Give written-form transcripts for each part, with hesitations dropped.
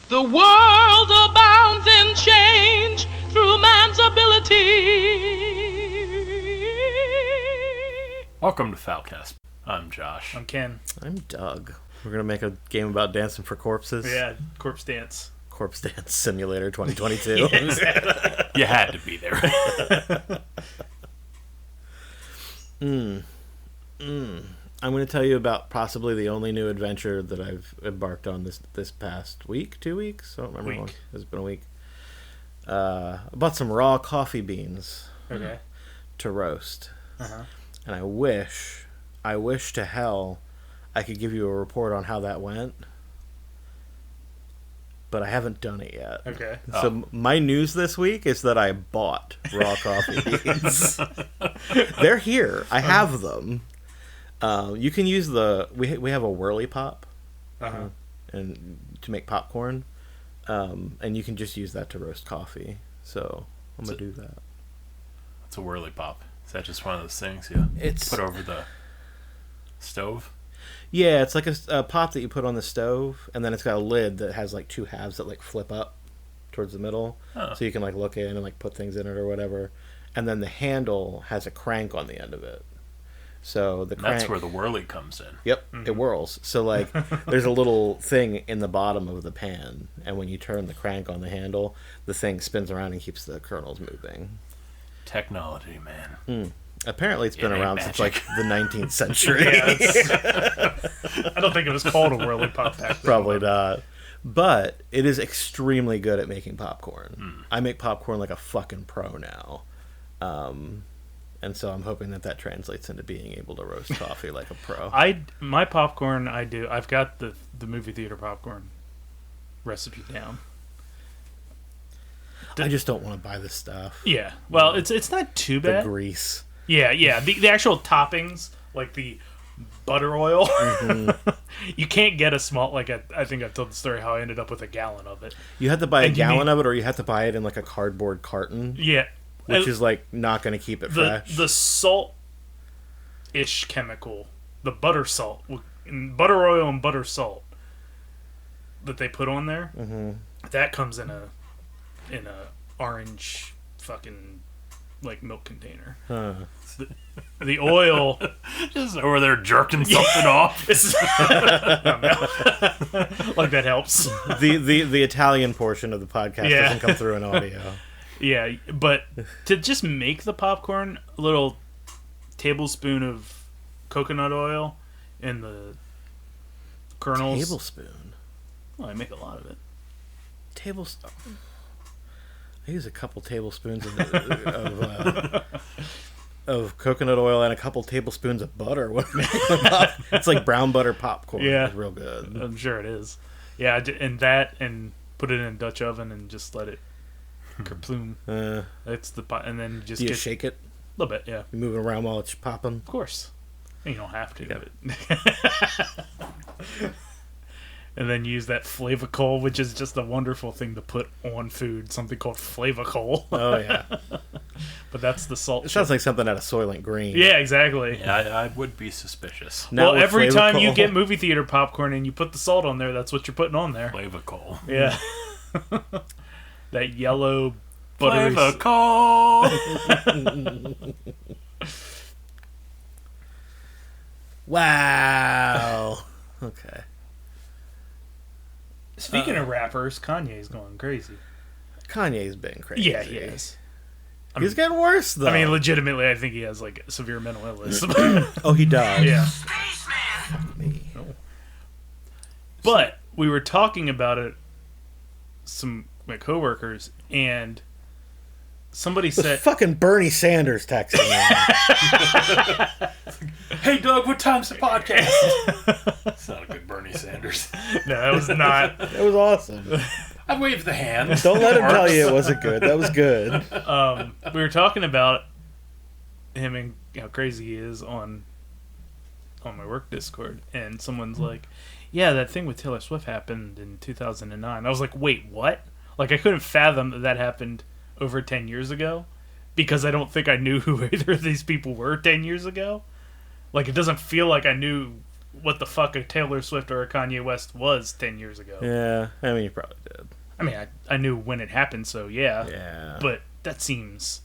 The world abounds in change through man's ability. Welcome to Foulcast. I'm Josh. I'm Ken. I'm Doug. We're going to make a game about dancing for corpses. Yeah, Corpse Dance. Corpse Dance Simulator 2022. You had to be there. I'm going to tell you about possibly the only new adventure that I've embarked on this past week, 2 weeks? I don't remember how long. It's been a week. I bought some raw coffee beans to roast. Uh-huh. And I wish to hell I could give you a report on how that went. But I haven't done it yet. Okay. So my news this week is that I bought raw coffee beans. They're here. I have them. You can use we have a whirly pop, and to make popcorn, and you can just use that to roast coffee. So I'm gonna do that. It's a whirly pop. Is that just one of those things you put over the stove? Yeah, it's like a pop that you put on the stove, and then it's got a lid that has like two halves that like flip up towards the middle, so you can like look in and like put things in it or whatever. And then the handle has a crank on the end of it. So the crank, that's where the whirly comes in. Yep, it whirls. So like, there's a little thing in the bottom of the pan, and when you turn the crank on the handle, the thing spins around and keeps the kernels moving. Technology, man. Apparently, it's been around magic. since like the 19th century. I don't think it was called a whirly pop back then. Probably not. But it is extremely good at making popcorn. I make popcorn like a fucking pro now. And so I'm hoping that translates into being able to roast coffee like a pro. My popcorn, I've got the movie theater popcorn recipe down. I just don't want to buy this stuff. Yeah. Well, it's not too bad. The grease. Yeah. The actual toppings, like the butter oil, you can't get a small, like I think I've told the story how I ended up with a gallon of it. You had to buy a gallon of it, or you had to buy it in like a cardboard carton. Yeah. Which is like not going to keep it fresh. The salt-ish chemical, the butter salt, butter oil and butter salt that they put on there, that comes in a orange fucking like milk container. The oil Just over there jerking something off. like that helps. The Italian portion of the podcast doesn't come through in audio. Yeah, but to just make the popcorn, a little tablespoon of coconut oil and the kernels. Tablespoon? Well, I make a lot of it. I use a couple tablespoons of coconut oil and a couple tablespoons of butter. It's like brown butter popcorn. Yeah. It's real good. I'm sure it is. Yeah, and put it in a Dutch oven and just let it kerploom. That's the pot, and then just do you shake it? A little bit, yeah. You move it around while it's popping? Of course. You don't have to. Yeah. And then use that Flavacol, which is just a wonderful thing to put on food. Something called Flavacol. Oh, yeah. But that's the salt. It sounds like something out of Soylent Green. Yeah, exactly. Yeah, I would be suspicious. Well, every time you get movie theater popcorn and you put the salt on there, that's what you're putting on there. Flavacol. Yeah. That yellow buttery... Flavacol! Wow. Okay. Speaking of rappers, Kanye's going crazy. Kanye's been crazy. Yeah, he is. He's getting worse, though. I mean, legitimately, I think he has, like, severe mental illness. Oh, he does? Yeah. Fuck me. But we were talking about it, my coworkers, and somebody said... fucking Bernie Sanders texting me. Hey, Doug, what time's the podcast? That's not a good Bernie Sanders. No, that was not. It was awesome. I waved the hand. Don't let him tell you it wasn't good. That was good. We were talking about him and how crazy he is on my work Discord, and someone's like, yeah, that thing with Taylor Swift happened in 2009. I was like, wait, what? Like, I couldn't fathom that happened over 10 years ago, because I don't think I knew who either of these people were 10 years ago. Like, it doesn't feel like I knew what the fuck a Taylor Swift or a Kanye West was 10 years ago. Yeah, I mean, you probably did. I mean, I knew when it happened, so yeah. Yeah. But that seems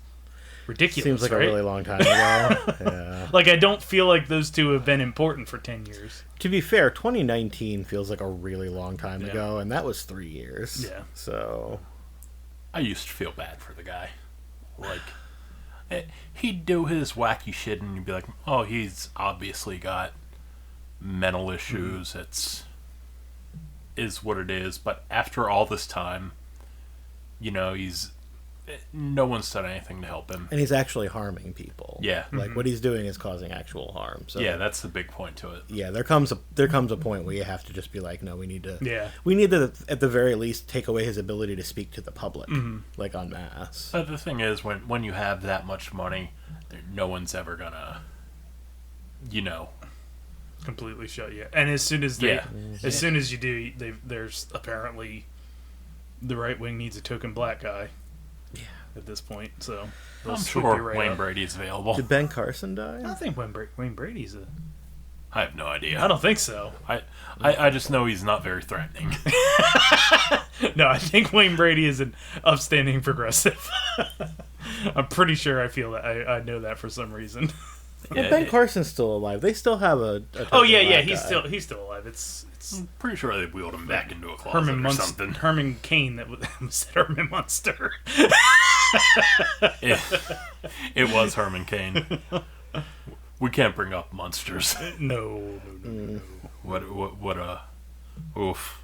ridiculous. Seems like right? a really long time ago. Yeah. Like, I don't feel like those two have been important for 10 years. To be fair, 2019 feels like a really long time ago, and that was 3 years. Yeah. So. I used to feel bad for the guy. Like, he'd do his wacky shit, and you'd be like, oh, he's obviously got mental issues. Is what it is. But after all this time, you know, no one's done anything to help him. And he's actually harming people. Yeah. Like, what he's doing is causing actual harm. So yeah, that's the big point to it. Yeah, there comes a point where you have to just be like, no, we need to at the very least take away his ability to speak to the public, like en masse. But the thing is, when you have that much money, no one's ever gonna, you know, completely shut you. And as soon as soon as you do, there's apparently the right wing needs a token black guy. Yeah. At this point, so I'm sure Wayne Brady's available. Did Ben Carson die? I think Wayne Brady's I have no idea. I don't think so. I just know he's not very threatening. No, I think Wayne Brady is an upstanding progressive. I'm pretty sure I feel that. I know that for some reason. Well, Ben Carson's still alive. They still have a oh yeah, he's still alive. It's I'm pretty sure they wheeled him back into a closet or something. Herman Cain that was Herman Munster. It was Herman Cain. We can't bring up monsters. No. What a oof.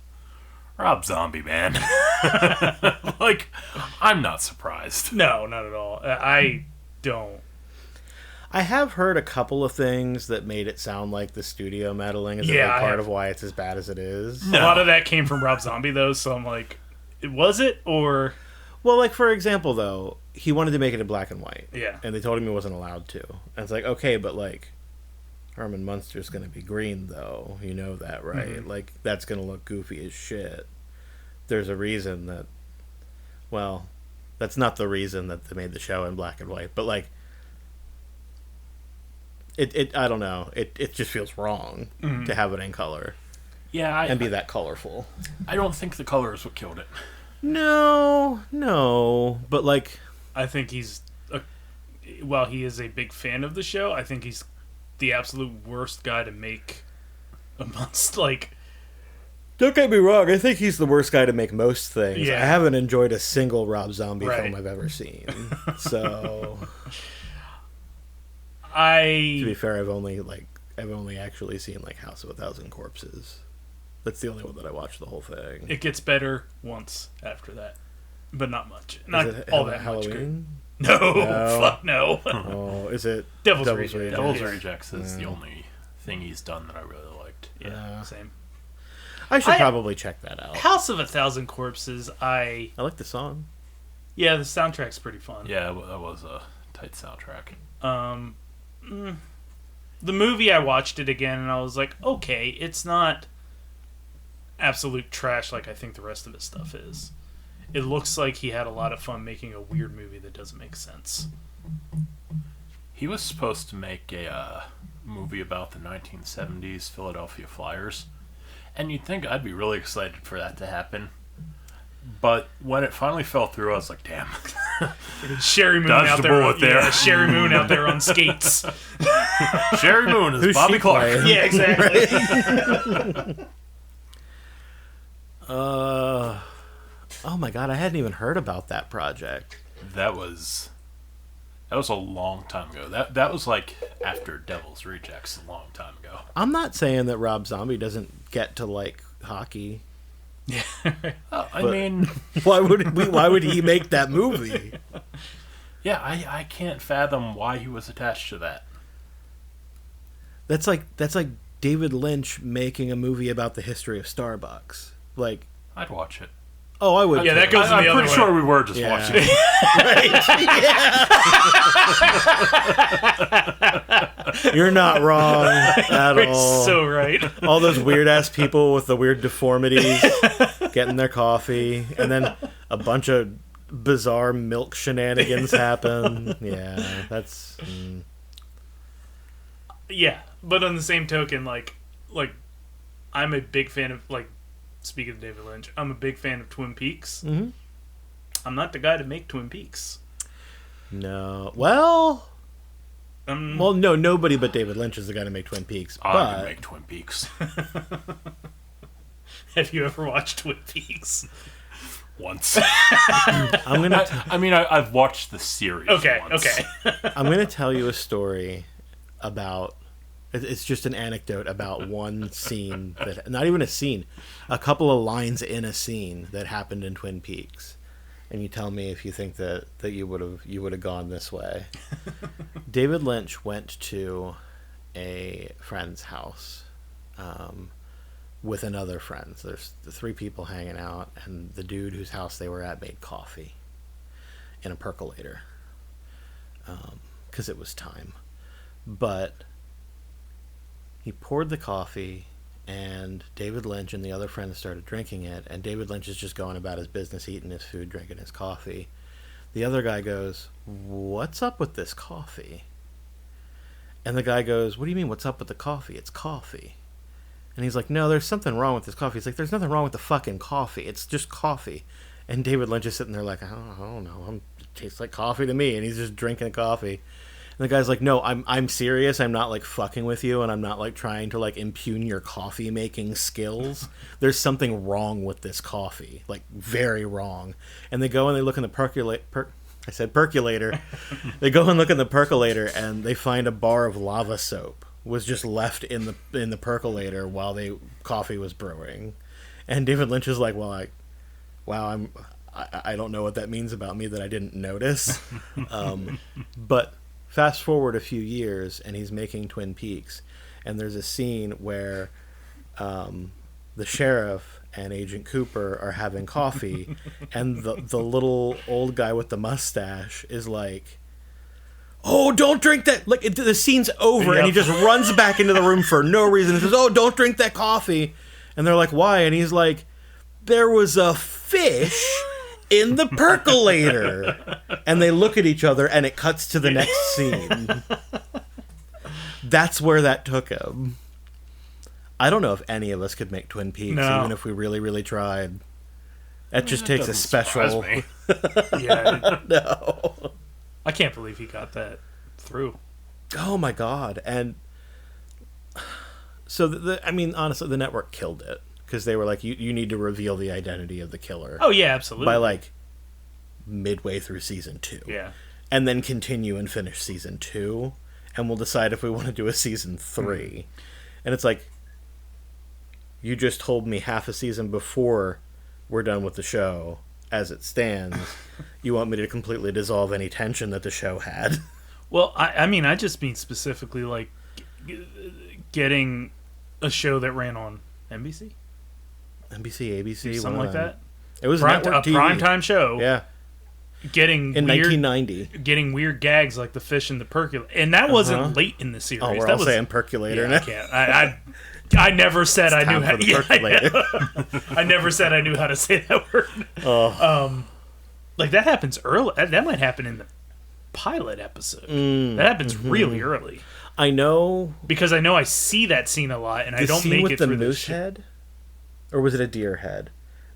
Rob Zombie, man. Like, I'm not surprised. No, not at all. I don't. I have heard a couple of things that made it sound like the studio meddling is a big part of why it's as bad as it is. No. A lot of that came from Rob Zombie, though, so I'm like, was it, or... Well, like, for example, though, he wanted to make it in black and white. Yeah. And they told him he wasn't allowed to. And it's like, okay, but, like, Herman Munster's going to be green, though. You know that, right? Mm-hmm. Like, that's going to look goofy as shit. There's a reason that... Well, that's not the reason that they made the show in black and white, but, like... It I don't know. It just feels wrong to have it in color. Yeah, and be that colorful. I don't think the color is what killed it. No, but like I think while he is a big fan of the show, I think he's the absolute worst guy to make a monster. Like, don't get me wrong, I think he's the worst guy to make most things. Yeah. I haven't enjoyed a single Rob Zombie film I've ever seen. So to be fair, I've only actually seen like House of a Thousand Corpses. That's the only one that I watched the whole thing. It gets better once after that, but not much. Not all that Halloween? Much. No, fuck no. Oh, is it Devil's Rejects? Devil's Rejects is the only thing he's done that I really liked. Yeah, same. I should probably check that out. House of a Thousand Corpses, I like the song. Yeah, the soundtrack's pretty fun. Yeah, that was a tight soundtrack. The movie, I watched it again, and I was like, okay, it's not absolute trash like I think the rest of his stuff is. It looks like he had a lot of fun making a weird movie that doesn't make sense. He was supposed to make a movie about the 1970s Philadelphia Flyers, and you'd think I'd be really excited for that to happen. But when it finally fell through, I was like, damn. Sherry Moon out there. Yeah, Sherry Moon out there on skates. Sherry Moon is Bobby Clark. Playing? Yeah, exactly. Oh my god, I hadn't even heard about that project. That was a long time ago. That was like after Devil's Rejects a long time ago. I'm not saying that Rob Zombie doesn't get to like hockey. Yeah. I mean, why would he make that movie? Yeah, I can't fathom why he was attached to that. That's like David Lynch making a movie about the history of Starbucks. Like, I'd watch it. Oh, I would. Yeah, that goes the other way. I'm pretty sure we were just watching it. Right. You're not wrong at all. You're so right. All those weird ass people with the weird deformities getting their coffee, and then a bunch of bizarre milk shenanigans happen. Yeah, that's. Yeah, but on the same token, like, like, I'm a big fan of, like, speaking of David Lynch, I'm a big fan of Twin Peaks. Mm-hmm. I'm not the guy to make Twin Peaks. No. Well, no, nobody but David Lynch is the guy to make Twin Peaks. I can make Twin Peaks. Have you ever watched Twin Peaks? Once. I'm gonna. I've watched the series. Okay, once. okay. I'm gonna tell you a story about. It's just an anecdote about one scene that, not even a scene, a couple of lines in a scene that happened in Twin Peaks, and you tell me if you think that you would have gone this way. David Lynch went to a friend's house. With another friend. There's the three people hanging out, and the dude whose house they were at made coffee in a percolator because it was time. But he poured the coffee, and David Lynch and the other friends started drinking it, and David Lynch is just going about his business, eating his food, drinking his coffee. The other guy goes, "What's up with this coffee?" And the guy goes, "What do you mean, what's up with the coffee? It's coffee." And he's like, "No, there's something wrong with this coffee." He's like, "There's nothing wrong with the fucking coffee. It's just coffee." And David Lynch is sitting there like, I don't know. It tastes like coffee to me. And he's just drinking coffee. And the guy's like, "No, I'm serious. I'm not like fucking with you. And I'm not like trying to like impugn your coffee making skills. There's something wrong with this coffee. Like very wrong." And they go and they look in the percolator. They go and look in the percolator, and they find a bar of lava soap was just left in the percolator while coffee was brewing. And David Lynch is like, I don't know what that means about me that I didn't notice. But fast forward a few years, and he's making Twin Peaks, and there's a scene where the sheriff and Agent Cooper are having coffee, and the little old guy with the mustache is like, "Oh, don't drink that!" Like the scene's over, and he just runs back into the room for no reason. He says, "Oh, don't drink that coffee," and they're like, "Why?" And he's like, "There was a fish in the percolator." And they look at each other, and it cuts to the next scene. That's where that took him. I don't know if any of us could make Twin Peaks, even if we really, really tried. That just takes a special. Yeah. No. I can't believe he got that through. Oh my god! And so, honestly, the network killed it because they were like, "You need to reveal the identity of the killer." Oh yeah, absolutely. By like midway through season 2, yeah, and then continue and finish season 2, and we'll decide if we want to do a season 3. And it's like, you just told me half a season before we're done with the show. As it stands, you want me to completely dissolve any tension that the show had. Well, I just mean specifically like getting a show that ran on NBC, ABC, something like that. It was a primetime show. Yeah, getting in weird, 1990, getting weird gags like the fish in the percolator, and that wasn't late in the series. Oh, we're that all was saying percolator now. I can't. I never said I knew how to. I never said I knew how to say that word. Oh. Like that happens early. That might happen in the pilot episode. That happens really early. I know because I see that scene a lot, and I don't scene make with it the through moose head, or was it a deer head?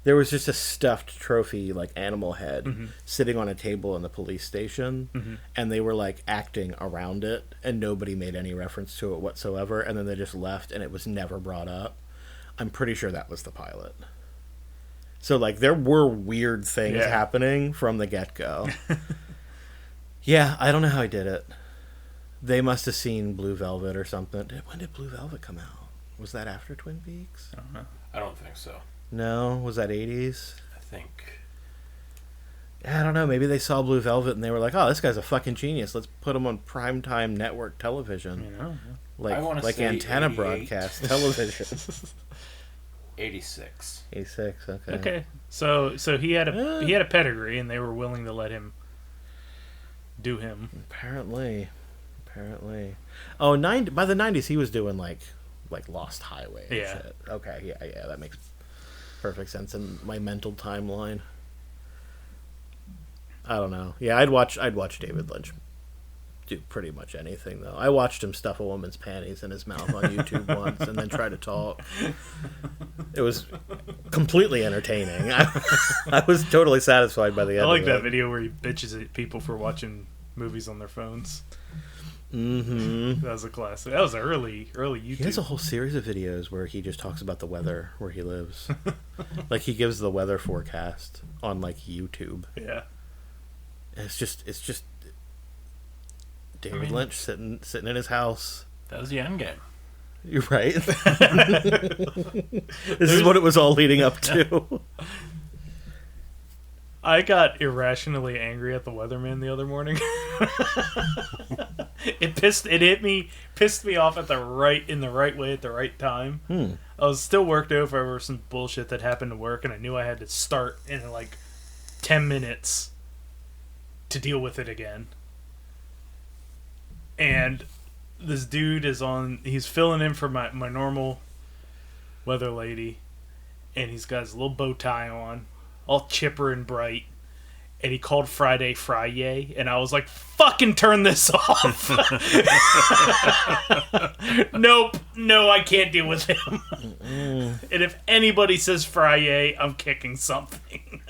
There was just a stuffed trophy, like animal head, sitting on a table in the police station, and they were like acting around it, and nobody made any reference to it whatsoever, and then they just left, and it was never brought up. I'm pretty sure that was the pilot. So like there were weird things happening from the get-go. Yeah, I don't know how he did it. They must have seen Blue Velvet or something. When did Blue Velvet come out? Was that after Twin Peaks? I don't know. I don't think so. No, was that 80s? I think. Yeah, I don't know. Maybe they saw Blue Velvet and they were like, "Oh, this guy's a fucking genius. Let's put him on primetime network television." You know, like antenna 88. broadcast television. 86. 86. Okay. Okay. So he had a pedigree, and they were willing to let him do him. Apparently. Oh, by the 90s, he was doing like Lost Highway and shit. Okay, yeah, that makes perfect sense in my mental timeline. I don't know. Yeah, I'd watch David Lynch do pretty much anything, though. I watched him stuff a woman's panties in his mouth on YouTube once and then try to talk. It was completely entertaining. I was totally satisfied by the end I like of that it. video where he bitches at people for watching movies on their phones. Mm-hmm. That was a classic. That was early YouTube. He has a whole series of videos where he just talks about the weather where he lives. Like, he gives the weather forecast on, like, YouTube. Yeah. And it's just David Lynch sitting in his house. That was the end game. You're right. This is what it was all leading up to. I got irrationally angry at the weatherman the other morning. It pissed me off in the right way at the right time. I was still worked over some bullshit that happened to work, and I knew I had to start in like 10 minutes to deal with it again. And this dude he's filling in for my normal weather lady, and he's got his little bow tie on, all chipper and bright, and he called Friday Friday, and I was like, fucking turn this off. Nope, no, I can't deal with him. And if anybody says Friday, I'm kicking something.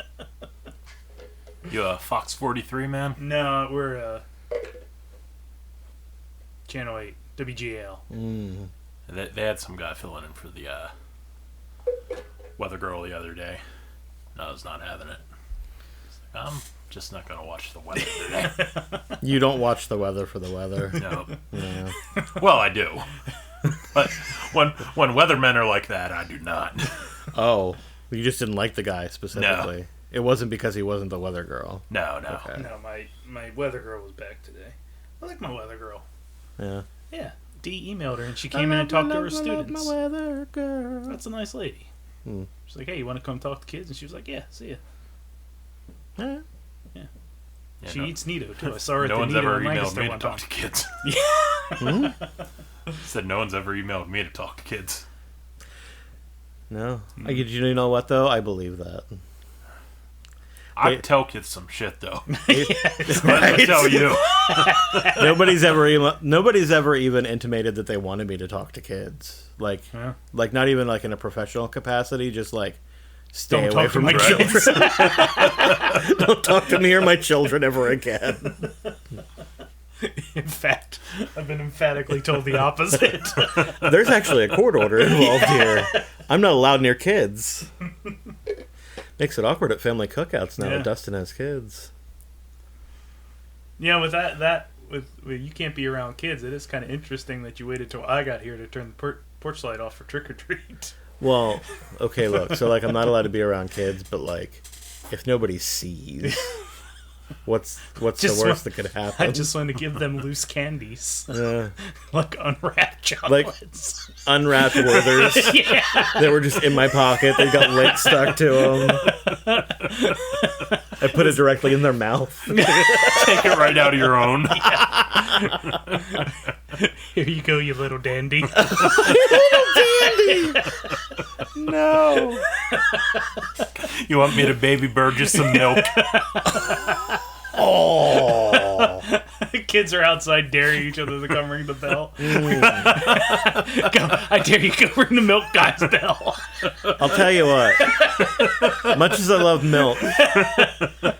You a Fox 43 man? No, we're Channel 8, WGL. They had some guy filling in for the weather girl the other day. I was not having it. I'm just not going to watch the weather today. You don't watch the weather for the weather. No. Yeah. Well, I do. But when weathermen are like that, I do not. Oh, you just didn't like the guy specifically. No. It wasn't because he wasn't the weather girl. No. Okay. No, my weather girl was back today. I like my weather girl. Yeah. Yeah. Dee emailed her and she came in and talked to her students. I love my weather girl. That's a nice lady. She's like, hey, you want to come talk to kids? And she was like, yeah, see ya. Yeah. She eats Nito too. I saw her at no the one's Nito ever in emailed Lancaster me to one talk time. to kids. Yeah. Said no one's ever emailed me to talk to kids. No. You know what, though? I believe that. I tell kids some shit, though. Right? Let me tell you. Nobody's ever even intimated that they wanted me to talk to kids. Like not even like in a professional capacity, just like stay away from my children. Don't talk to me or my children ever again. In fact, I've been emphatically told the opposite. There's actually a court order involved here. I'm not allowed near kids. Makes it awkward at family cookouts now that Dustin has kids. Yeah, with that with you can't be around kids. It is kind of interesting that you waited till I got here to turn the porch light off for trick or treat. Well, okay, look. So, like, I'm not allowed to be around kids, but, like, if nobody sees, what's the worst that could happen? I just want to give them loose candies. Like unwrapped chocolates. Like unwrapped Werthers that were just in my pocket. They got lint stuck to them. I put it directly in their mouth. Take it right out of your own. Here you go, you little dandy. Little dandy! No. You want me to baby bird just some milk? Oh. Kids are outside daring each other to come ring the bell. Go, I dare you, go ring the milk guy's bell. I'll tell you what. Much as I love milk,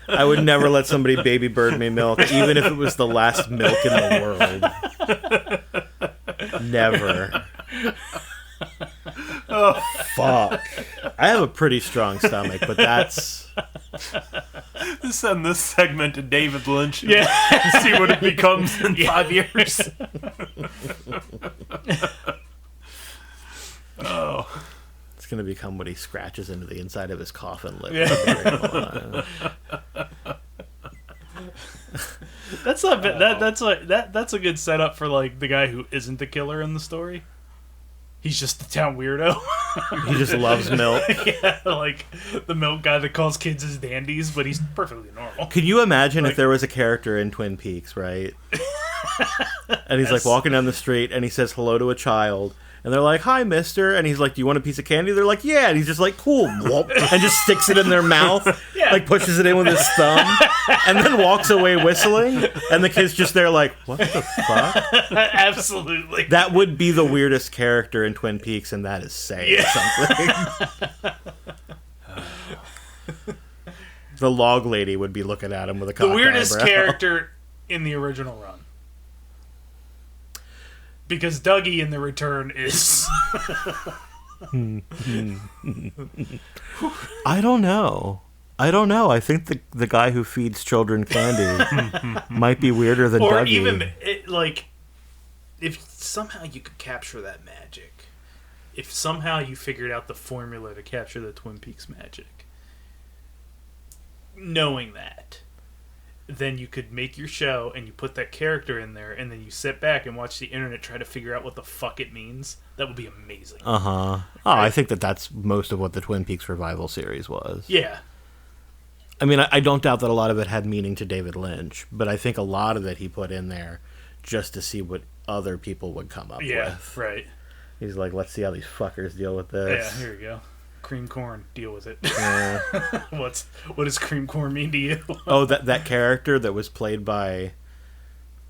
I would never let somebody baby bird me milk, even if it was the last milk in the world. Never. Oh, fuck. I have a pretty strong stomach, but that's... Send this segment to David Lynch. Yeah. See what it becomes in 5 years. Oh. It's going to become what he scratches into the inside of his coffin lip. Yeah. That's not bad. That's a good setup for like the guy who isn't the killer in the story. He's just the town weirdo. He just loves milk. Yeah, like the milk guy that calls kids his dandies, but he's perfectly normal. Could you imagine if there was a character in Twin Peaks, right? And he's like walking down the street and he says hello to a child And they're like, "Hi, mister." And he's like, "Do you want a piece of candy?" They're like, "Yeah." And he's just like, "Cool." Whoop, and just sticks it in their mouth, like pushes it in with his thumb, and then walks away whistling. And the kid's just there like, "What the fuck?" Absolutely. That would be the weirdest character in Twin Peaks, and that is saying something. The log lady would be looking at him with a cocked The weirdest eyebrow. character in the original run. Because Dougie in the return is... I don't know. I think the guy who feeds children candy might be weirder than or Dougie. even, if somehow you could capture that magic. If somehow you figured out the formula to capture the Twin Peaks magic. Knowing that, then you could make your show and you put that character in there and then you sit back and watch the internet try to figure out what the fuck it means. That would be amazing. Oh, I think that's most of what the Twin Peaks revival series was. Yeah. I mean, I don't doubt that a lot of it had meaning to David Lynch, but I think a lot of it he put in there just to see what other people would come up with. Yeah, right. He's like, let's see how these fuckers deal with this. Yeah, here we go. Cream corn, deal with it. Yeah. What does cream corn mean to you? Oh, that character that was played by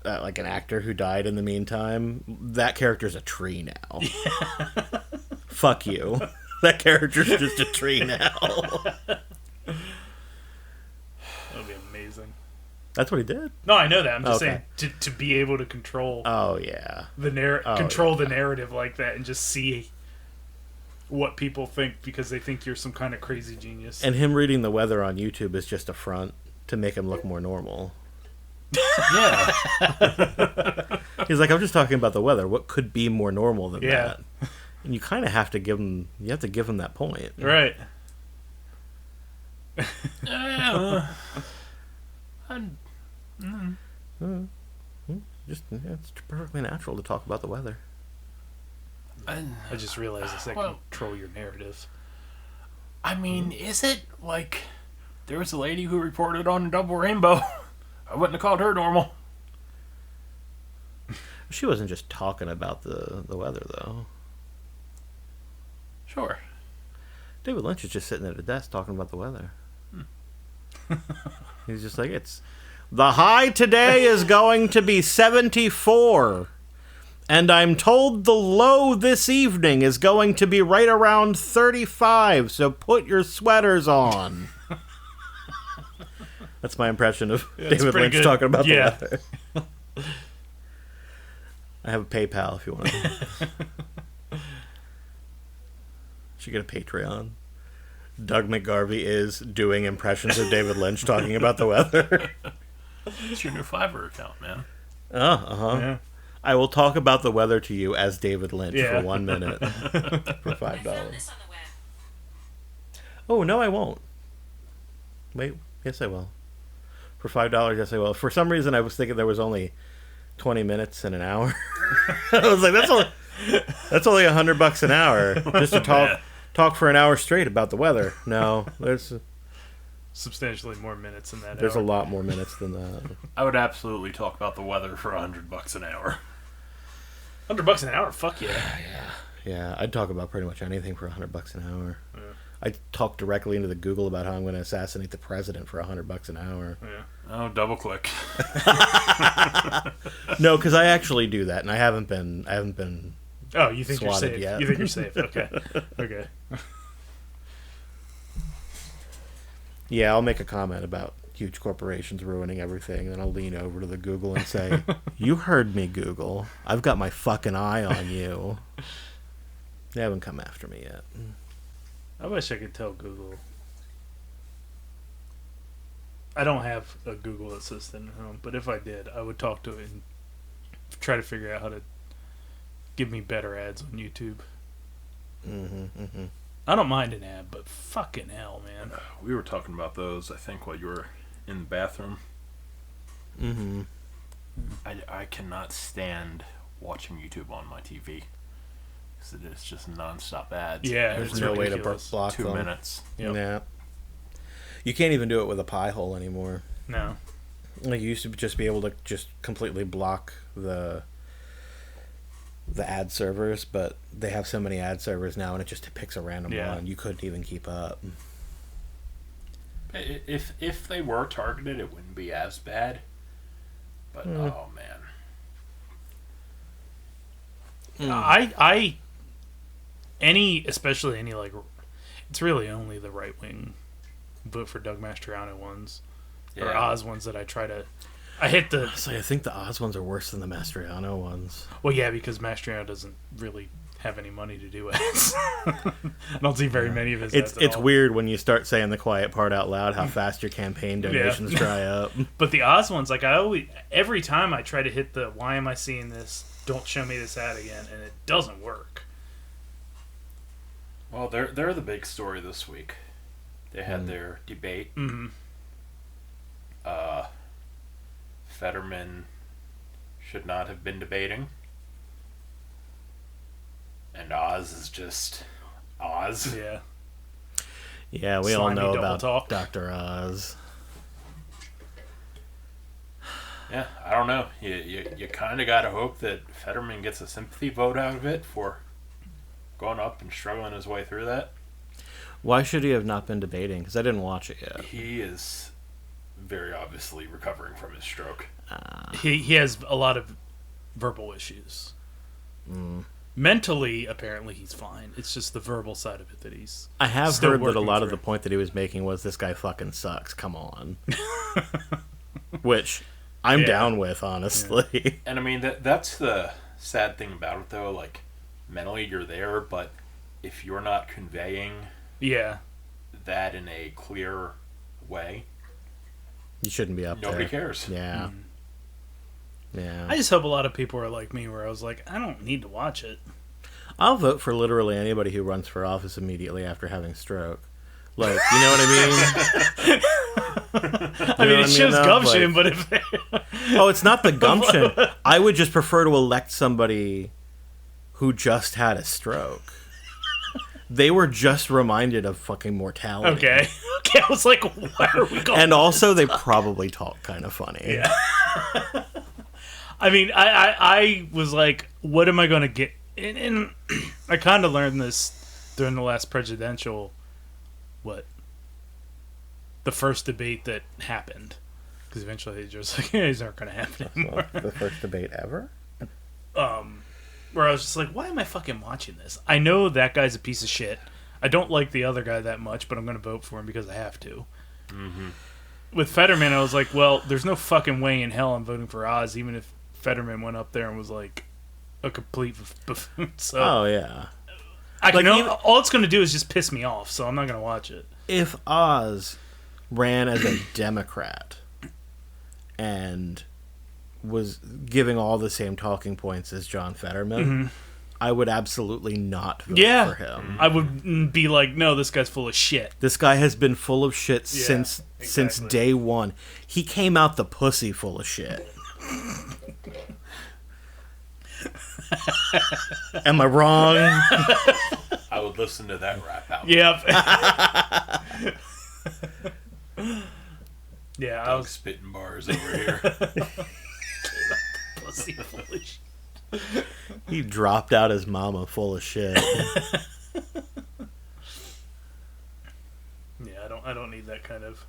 like an actor who died in the meantime. That character's a tree now. Yeah. Fuck you. That character's just a tree now. That would be amazing. That's what he did. No, I know that. I'm just Okay. saying to be able to control Oh yeah. the the narrative like that and just see what people think because they think you're some kind of crazy genius. And him reading the weather on YouTube is just a front to make him look more normal. Yeah. He's like, I'm just talking about the weather. What could be more normal than Yeah. that? And you kind of have to give him. You have to give him that point. Right. It's perfectly natural to talk about the weather. I just realized I said control your narrative. I mean, is it like there was a lady who reported on a double rainbow? I wouldn't have called her normal. She wasn't just talking about the weather, though. Sure. David Lynch is just sitting at a desk talking about the weather. He's just like, the high today is going to be 74. And I'm told the low this evening is going to be right around 35, so put your sweaters on. That's my impression of David Lynch good. talking about the weather. I have a PayPal if you want to. Should get a Patreon. Doug McGarvey is doing impressions of David Lynch talking about the weather. It's your new Fiverr account, man. Yeah. I will talk about the weather to you as David Lynch for 1 minute for $5. Oh, no, I won't. Wait, yes, I will. For $5, yes, I will. For some reason, I was thinking there was only 20 minutes in an hour. I was like, that's only $100 an hour just to talk for an hour straight about the weather. No, there's substantially more minutes than that. There's a lot more minutes than that. I would absolutely talk about the weather for $100 an hour. $100 an hour? Fuck yeah. Yeah, I'd talk about pretty much anything for $100 an hour. Yeah. I'd talk directly into the Google about how I'm going to assassinate the president for $100 an hour. Yeah. Oh, double click. No, because I actually do that, and I haven't been. Oh, you think you're swatted safe? yet. You think you're safe? Okay. Okay. Yeah, I'll make a comment about huge corporations ruining everything, then I'll lean over to the Google and say, "You heard me, Google. I've got my fucking eye on you." They haven't come after me yet. I wish I could tell Google. I don't have a Google Assistant at home, but if I did, I would talk to it and try to figure out how to give me better ads on YouTube. I don't mind an ad, but fucking hell, man. We were talking about those, I think, while you were in the bathroom. I cannot stand watching YouTube on my TV. Because it is just non-stop ads. Yeah, There's it's no way to ridiculous. block 2 them. minutes. Yep. Yeah. You can't even do it with a pie hole anymore. No. Like, you used to just be able to just completely block the the ad servers, but they have so many ad servers now, and it just picks a random Yeah. one. You couldn't even keep up. If they were targeted, it wouldn't be as bad. But oh man, especially any like, it's really only the right wing vote for Doug Mastriano ones or Oz ones that I try to. I hit the. So I think the Oz ones are worse than the Mastriano ones. Well, yeah, because Mastriano doesn't really have any money to do ads. I don't see very many of his ads. It's at all. weird when you start saying the quiet part out loud how fast your campaign donations dry up. But the Oz ones, like every time I try to hit the "Why am I seeing this? Don't show me this ad again," and it doesn't work. well, they're the big story this week. They had their debate. Mm-hmm. Fetterman should not have been debating. And Oz is just Oz. Yeah. Yeah, we all Slimy know double about talk. Dr. Oz. Yeah, I don't know. You kind of got to hope that Fetterman gets a sympathy vote out of it for going up and struggling his way through that. Why should he have not been debating? Because I didn't watch it yet. He is very obviously recovering from his stroke. He has a lot of verbal issues. Mentally, apparently, he's fine. It's just the verbal side of it that he's. I have still heard that a working lot of through. the point that he was making was this guy fucking sucks. Come on. Which I'm Yeah. down with, honestly. And I mean, that's the sad thing about it, though. Like, mentally you're there, but if you're not conveying Yeah. that in a clear way, You shouldn't be up nobody there. cares. Yeah. Yeah. I just hope a lot of people are like me, where I was like, I don't need to watch it. I'll vote for literally anybody who runs for office immediately after having stroke. Like, you know what I mean? I mean, it shows though? gumption, Like- but if they, Oh, it's not the gumption. I would just prefer to elect somebody who just had a stroke. They were just reminded of fucking mortality. okay, I was like, why are we going? And also, they probably talk kind of funny. Yeah. I mean, I was like, what am I going to get? And I kind of learned this during the last presidential, the first debate that happened. Because eventually they just like, these aren't going to happen anymore. The first debate ever? Where I was just like, why am I fucking watching this? I know that guy's a piece of shit. I don't like the other guy that much, but I'm going to vote for him because I have to. Mm-hmm. With Fetterman, I was like, well, there's no fucking way in hell I'm voting for Oz, even if Fetterman went up there and was like a complete buffoon. So Oh, yeah. all it's going to do is just piss me off, so I'm not going to watch it. If Oz ran as a Democrat and was giving all the same talking points as John Fetterman, I would absolutely not vote for him. I would be like, no, this guy's full of shit. This guy has been full of shit Yeah, since exactly. day one. He came out the pussy full of shit. Am I wrong? I would listen to that rap album. Yep. Yeah, I Doug was spitting bars over here. pussy full of shit. He dropped out his mama full of shit. Yeah, I don't need that kind of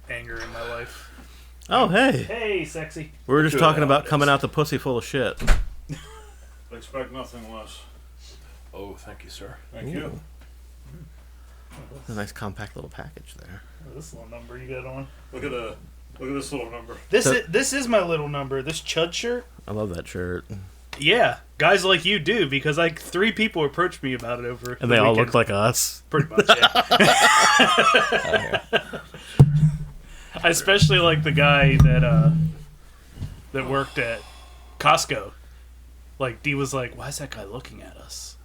anger in my life. Oh, hey. Hey, sexy. We were just Good talking about holidays. coming out the pussy full of shit. Expect nothing less. Oh, thank you, sir. Thank you. A nice compact little package there. This little number you got on. Look at this little number. This is my little number. This Chud shirt. I love that shirt. Yeah, guys like you do, because like 3 people approached me about it over. And the they all weekend. look like us. Pretty much, yeah. I especially like the guy that worked at Costco. Like, Dee was like, why is that guy looking at us?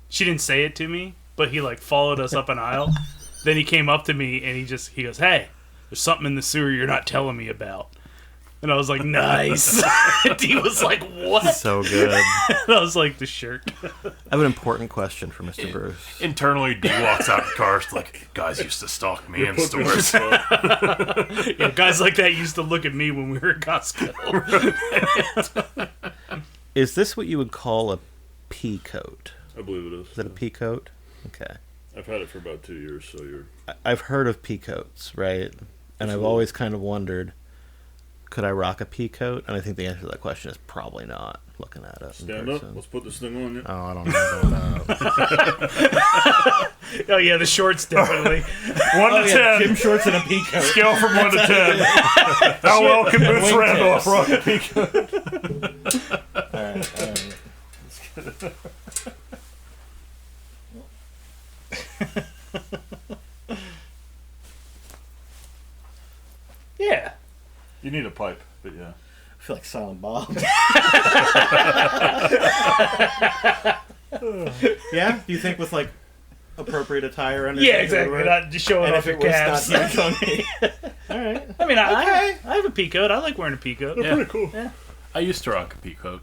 She didn't say it to me, but he like followed us up an aisle. Then he came up to me and he goes, hey, there's something in the sewer you're not telling me about. And I was like, nice. Dee was like, what? So good. And I was like, the shirt. I have an important question for Mr. Bruce. Internally, D walks out of the car. It's like, guys used to stalk me in stores. Yeah, guys like that used to look at me when we were at Costco. Is this what you would call a pea coat? I believe it is. Is that a pea coat? Okay. I've had it for about 2 years, so you're... I've heard of pea coats, right? And I've always kind of wondered, could I rock a pea coat? And I think the answer to that question is probably not, looking at it. Stand up. Let's put this thing on you. Oh, I don't know about that. Oh yeah, the shorts definitely. 1 to 10. Gym shorts and a pea coat. Scale from 1 to 10. How well can Boots Randolph rock a pea coat? All right. Yeah. You need a pipe, but yeah. I feel like Silent Bob. Yeah? Do you think with, like, appropriate attire under? Yeah, exactly. Not just showing And off if your it was calves. not nice on me. All right. I mean, I have a pea coat. I like wearing a pea coat. They're pretty cool. Yeah. I used to rock a pea coat.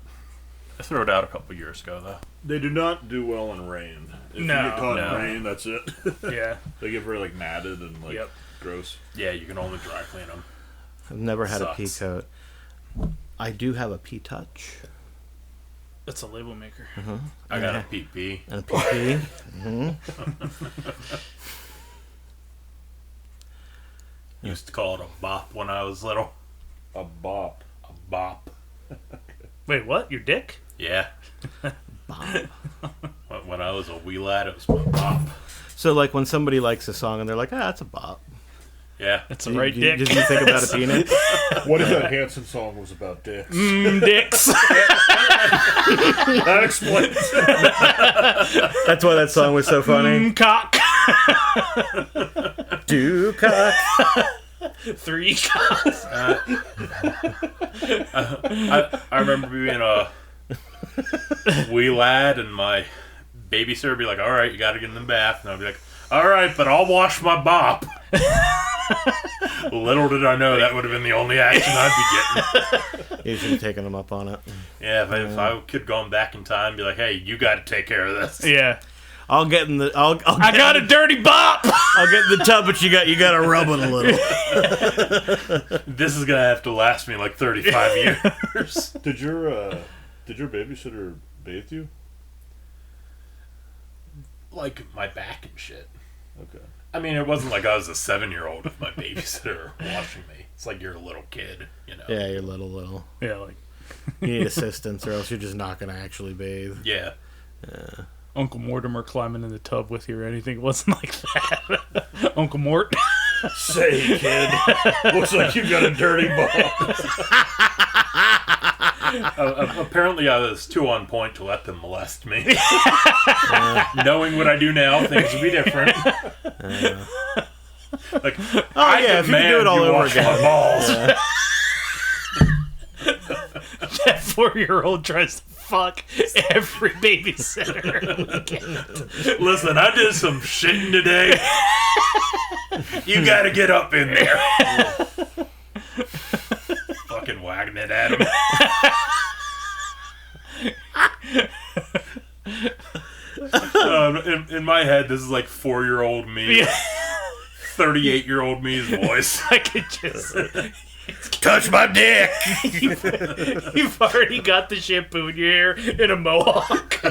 I threw it out a couple years ago, though. They do not do well in rain. If you No. get caught No. in rain, that's it. Yeah. They get very, like, matted and, like, Yep. gross. Yeah, you can only dry clean them. I've never had a pea Sucks. coat. I do have a pea touch That's a label maker. I got a PP. and a PP. Used to call it a bop when I was little. A bop. A bop. Wait, what? Your dick? Yeah. Bob. When I was a wee lad, it was my bop. So, like, when somebody likes a song and they're like, that's a bop. Yeah. That's the right Did dick. you think about a penis? What if that Hanson song was about dicks? Dicks. That explains it. That's why that song was so funny. Cock. Do cock. 3 cocks. I remember being a wee lad and my babysitter would be like, all right, you got to get in the bath. And I'd be like, all right, but I'll wash my bop. Little did I know that would have been the only action I'd be getting. You should have taken them up on it. Yeah, if I could go back in time and be like, hey, you got to take care of this. Yeah. I'll get in the. I got a dirty bop. I'll get in the tub, but you got to rub it a little. This is going to have to last me like 35 years. Did your babysitter bathe you? Like my back and shit. Okay. I mean, it wasn't like I was a 7-year-old with my babysitter washing me. It's like you're a little kid, you know? Yeah, you're little. Yeah, like You need assistance, or else you're just not going to actually bathe. Yeah. Uncle Mortimer climbing in the tub with you or anything. It wasn't like that. Uncle Mort. Say, kid. Looks like you got a dirty bop. Apparently, I was too on point to let them molest me. Knowing what I do now, things would be different. Like, yeah, if you could do it all over wash again. my balls. That 4-year-old tries to fuck every babysitter. Listen, I did some shitting today. You gotta get up in there. Fucking wagging it at him. In my head, this is like 4-year-old me. 38-year-old me's voice. I could just... Touch my dick! You've already got the shampoo in your hair in a mohawk.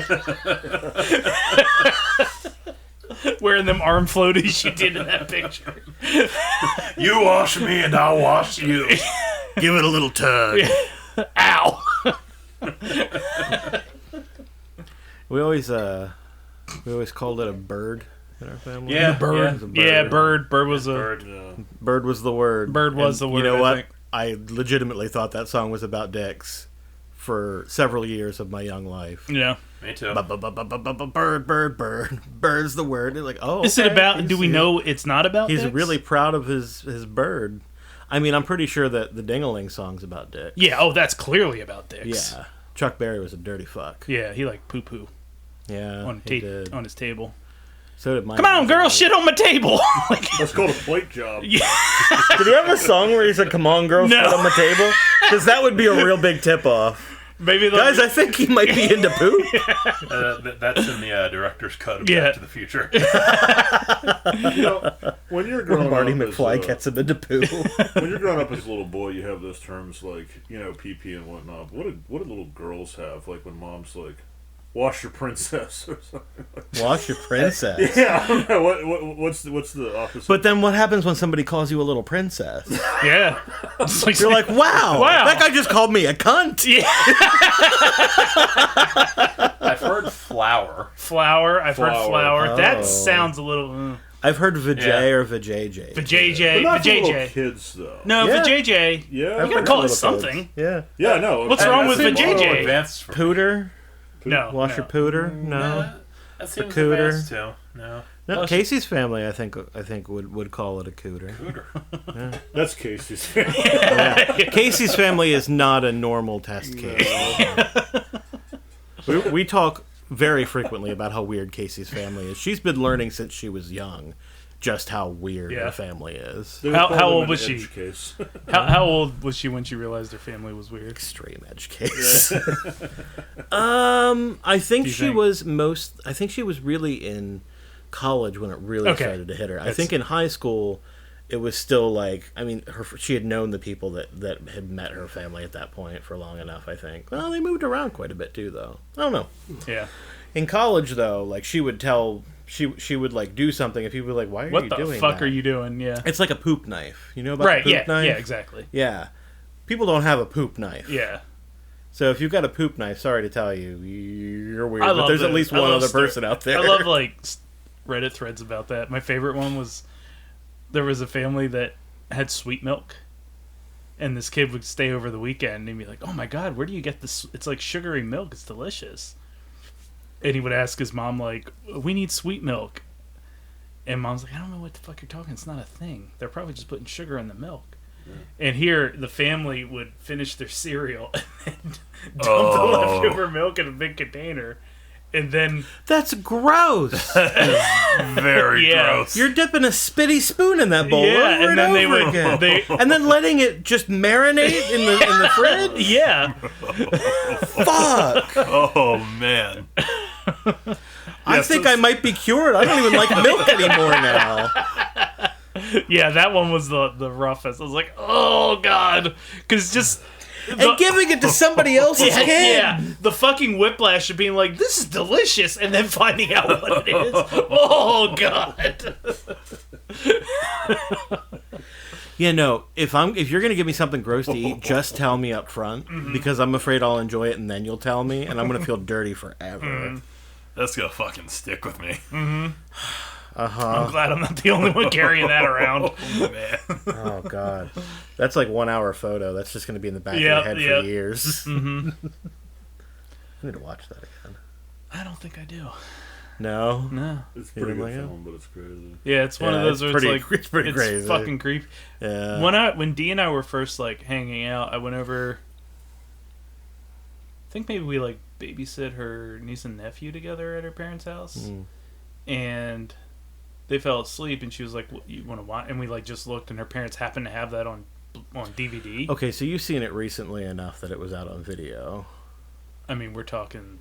Wearing them arm floaties you did in that picture. You wash me and I'll wash you. Give it a little tug. Ow! We always called it a bird in our family. Yeah, Bird. yeah. It was a bird. Yeah, bird. Bird was a... Bird. Bird was the word. Bird was And the word, You know I what? think. I legitimately thought that song was about dicks for several years of my young life. Yeah. Me too. Bird, bird, bird. Bird's the word. It's like, oh, Is it okay. about... Do we know it's not about He's dicks? really proud of his bird. I mean, I'm pretty sure that the Ding-a-Ling song's about dicks. Yeah, oh, that's clearly about dicks. Yeah. Chuck Berry was a dirty fuck. Yeah, he like poo-poo Yeah, on, he did. on his table. So did mine. Come on, girl, shit on my table! Like, That's called a plate job. Did he have a song where he said, "Come on, girl, No. sit on the table"? Because that would be a real big tip-off. Maybe Guys, I think he might be into poop. That's in the director's cut of Yeah. Back to the Future. You know, when you're growing Marty up McFly as, gets him into poo. when you're growing up as a little boy, you have those terms like, PP and whatnot. What did little girls have? Like when mom's like, wash your princess or something. Wash your princess. Yeah, I don't know. What's the opposite? But then what happens when somebody calls you a little princess? Yeah. It's like, You're like, wow, Wow. that guy just called me a cunt. yeah. I've heard flower. Flower. I've heard Flower. flower. Oh. That sounds a little. I've heard vajay Yeah. or vajayjay. For But JJ. not For for little JJ. kids though. No, Yeah. for JJ. Yeah. You I've gotta heard call it little something. kids. Yeah. Yeah, no. What's wrong with That seems a little vajayjay? advanced for me. Pooter? No. Wash your pooter? No. That seems cooter. advanced too. No. No, Casey's family, I think would call it a cooter. Cooter. That's Casey's. Casey's family is not a normal test case. We talk very frequently about how weird Casey's family is. She's been learning since she was young just how weird Yeah. her family is. How old was she? Case. How old was she when she realized her family was weird? Extreme edge case. I think Do you she think? was I think she was really in college when it really Okay. started to hit her. I That's- think in high school it was still like, I mean, she had known the people that had met her family at that point for long enough, I think. Well, they moved around quite a bit too, though. I don't know. Yeah. In college, though, like, she would tell, she would, like, do something, and people would be like, why are What you the doing fuck that? are you doing? Yeah. It's like a poop knife. You know about Right. the poop Yeah. knife? Yeah. Exactly. Yeah. People don't have a poop knife. Yeah. So if you've got a poop knife, sorry to tell you, you're weird. I But love there's at those. least I one love other person out there. I love like Reddit threads about that. My favorite one was there was a family that had sweet milk, and this kid would stay over the weekend and be like, "Oh my god, where do you get this? It's like sugary milk. It's delicious." And he would ask his mom like, "We need sweet milk," and mom's like, "I don't know what the fuck you're talking. It's not a thing. They're probably just putting sugar in the milk." And here, the family would finish their cereal and then dump the leftover milk in a big container. And then... That's gross. Very Yeah. gross. You're dipping a spitty spoon in that bowl Yeah, over and then they over would... again. They, And then letting it just marinate in the fridge? yeah. Fuck. Oh man. I think I might be cured. I don't even like milk anymore now. Yeah, that one was the roughest. I was like, oh, God. Because just... And giving it to somebody else's yeah, kid. yeah, the fucking whiplash of being like, this is delicious, and then finding out what it is. Oh, God. Yeah, no. If you're gonna give me something gross to eat, just tell me up front because I'm afraid I'll enjoy it, and then you'll tell me, and I'm gonna feel dirty forever. That's gonna fucking stick with me. I'm glad I'm not the only one carrying that around. Man. Oh god, that's like 1 hour photo. That's just gonna be in the back of Yep, your head yep. for years. I need to watch that again. I don't think I do. No, No. It's You pretty didn't good like it? film, but it's crazy. Yeah, it's one of Yeah, those where it's it's like... it's pretty crazy. fucking creepy. Yeah. When Dee and I were first like hanging out, I went over. I think maybe we like babysit her niece and nephew together at her parents' house, and they fell asleep. And she was like, "What, you want to watch?" And we like just looked, and her parents happened to have that on DVD. Okay, so you've seen it recently enough that it was out on video. I mean, we're talking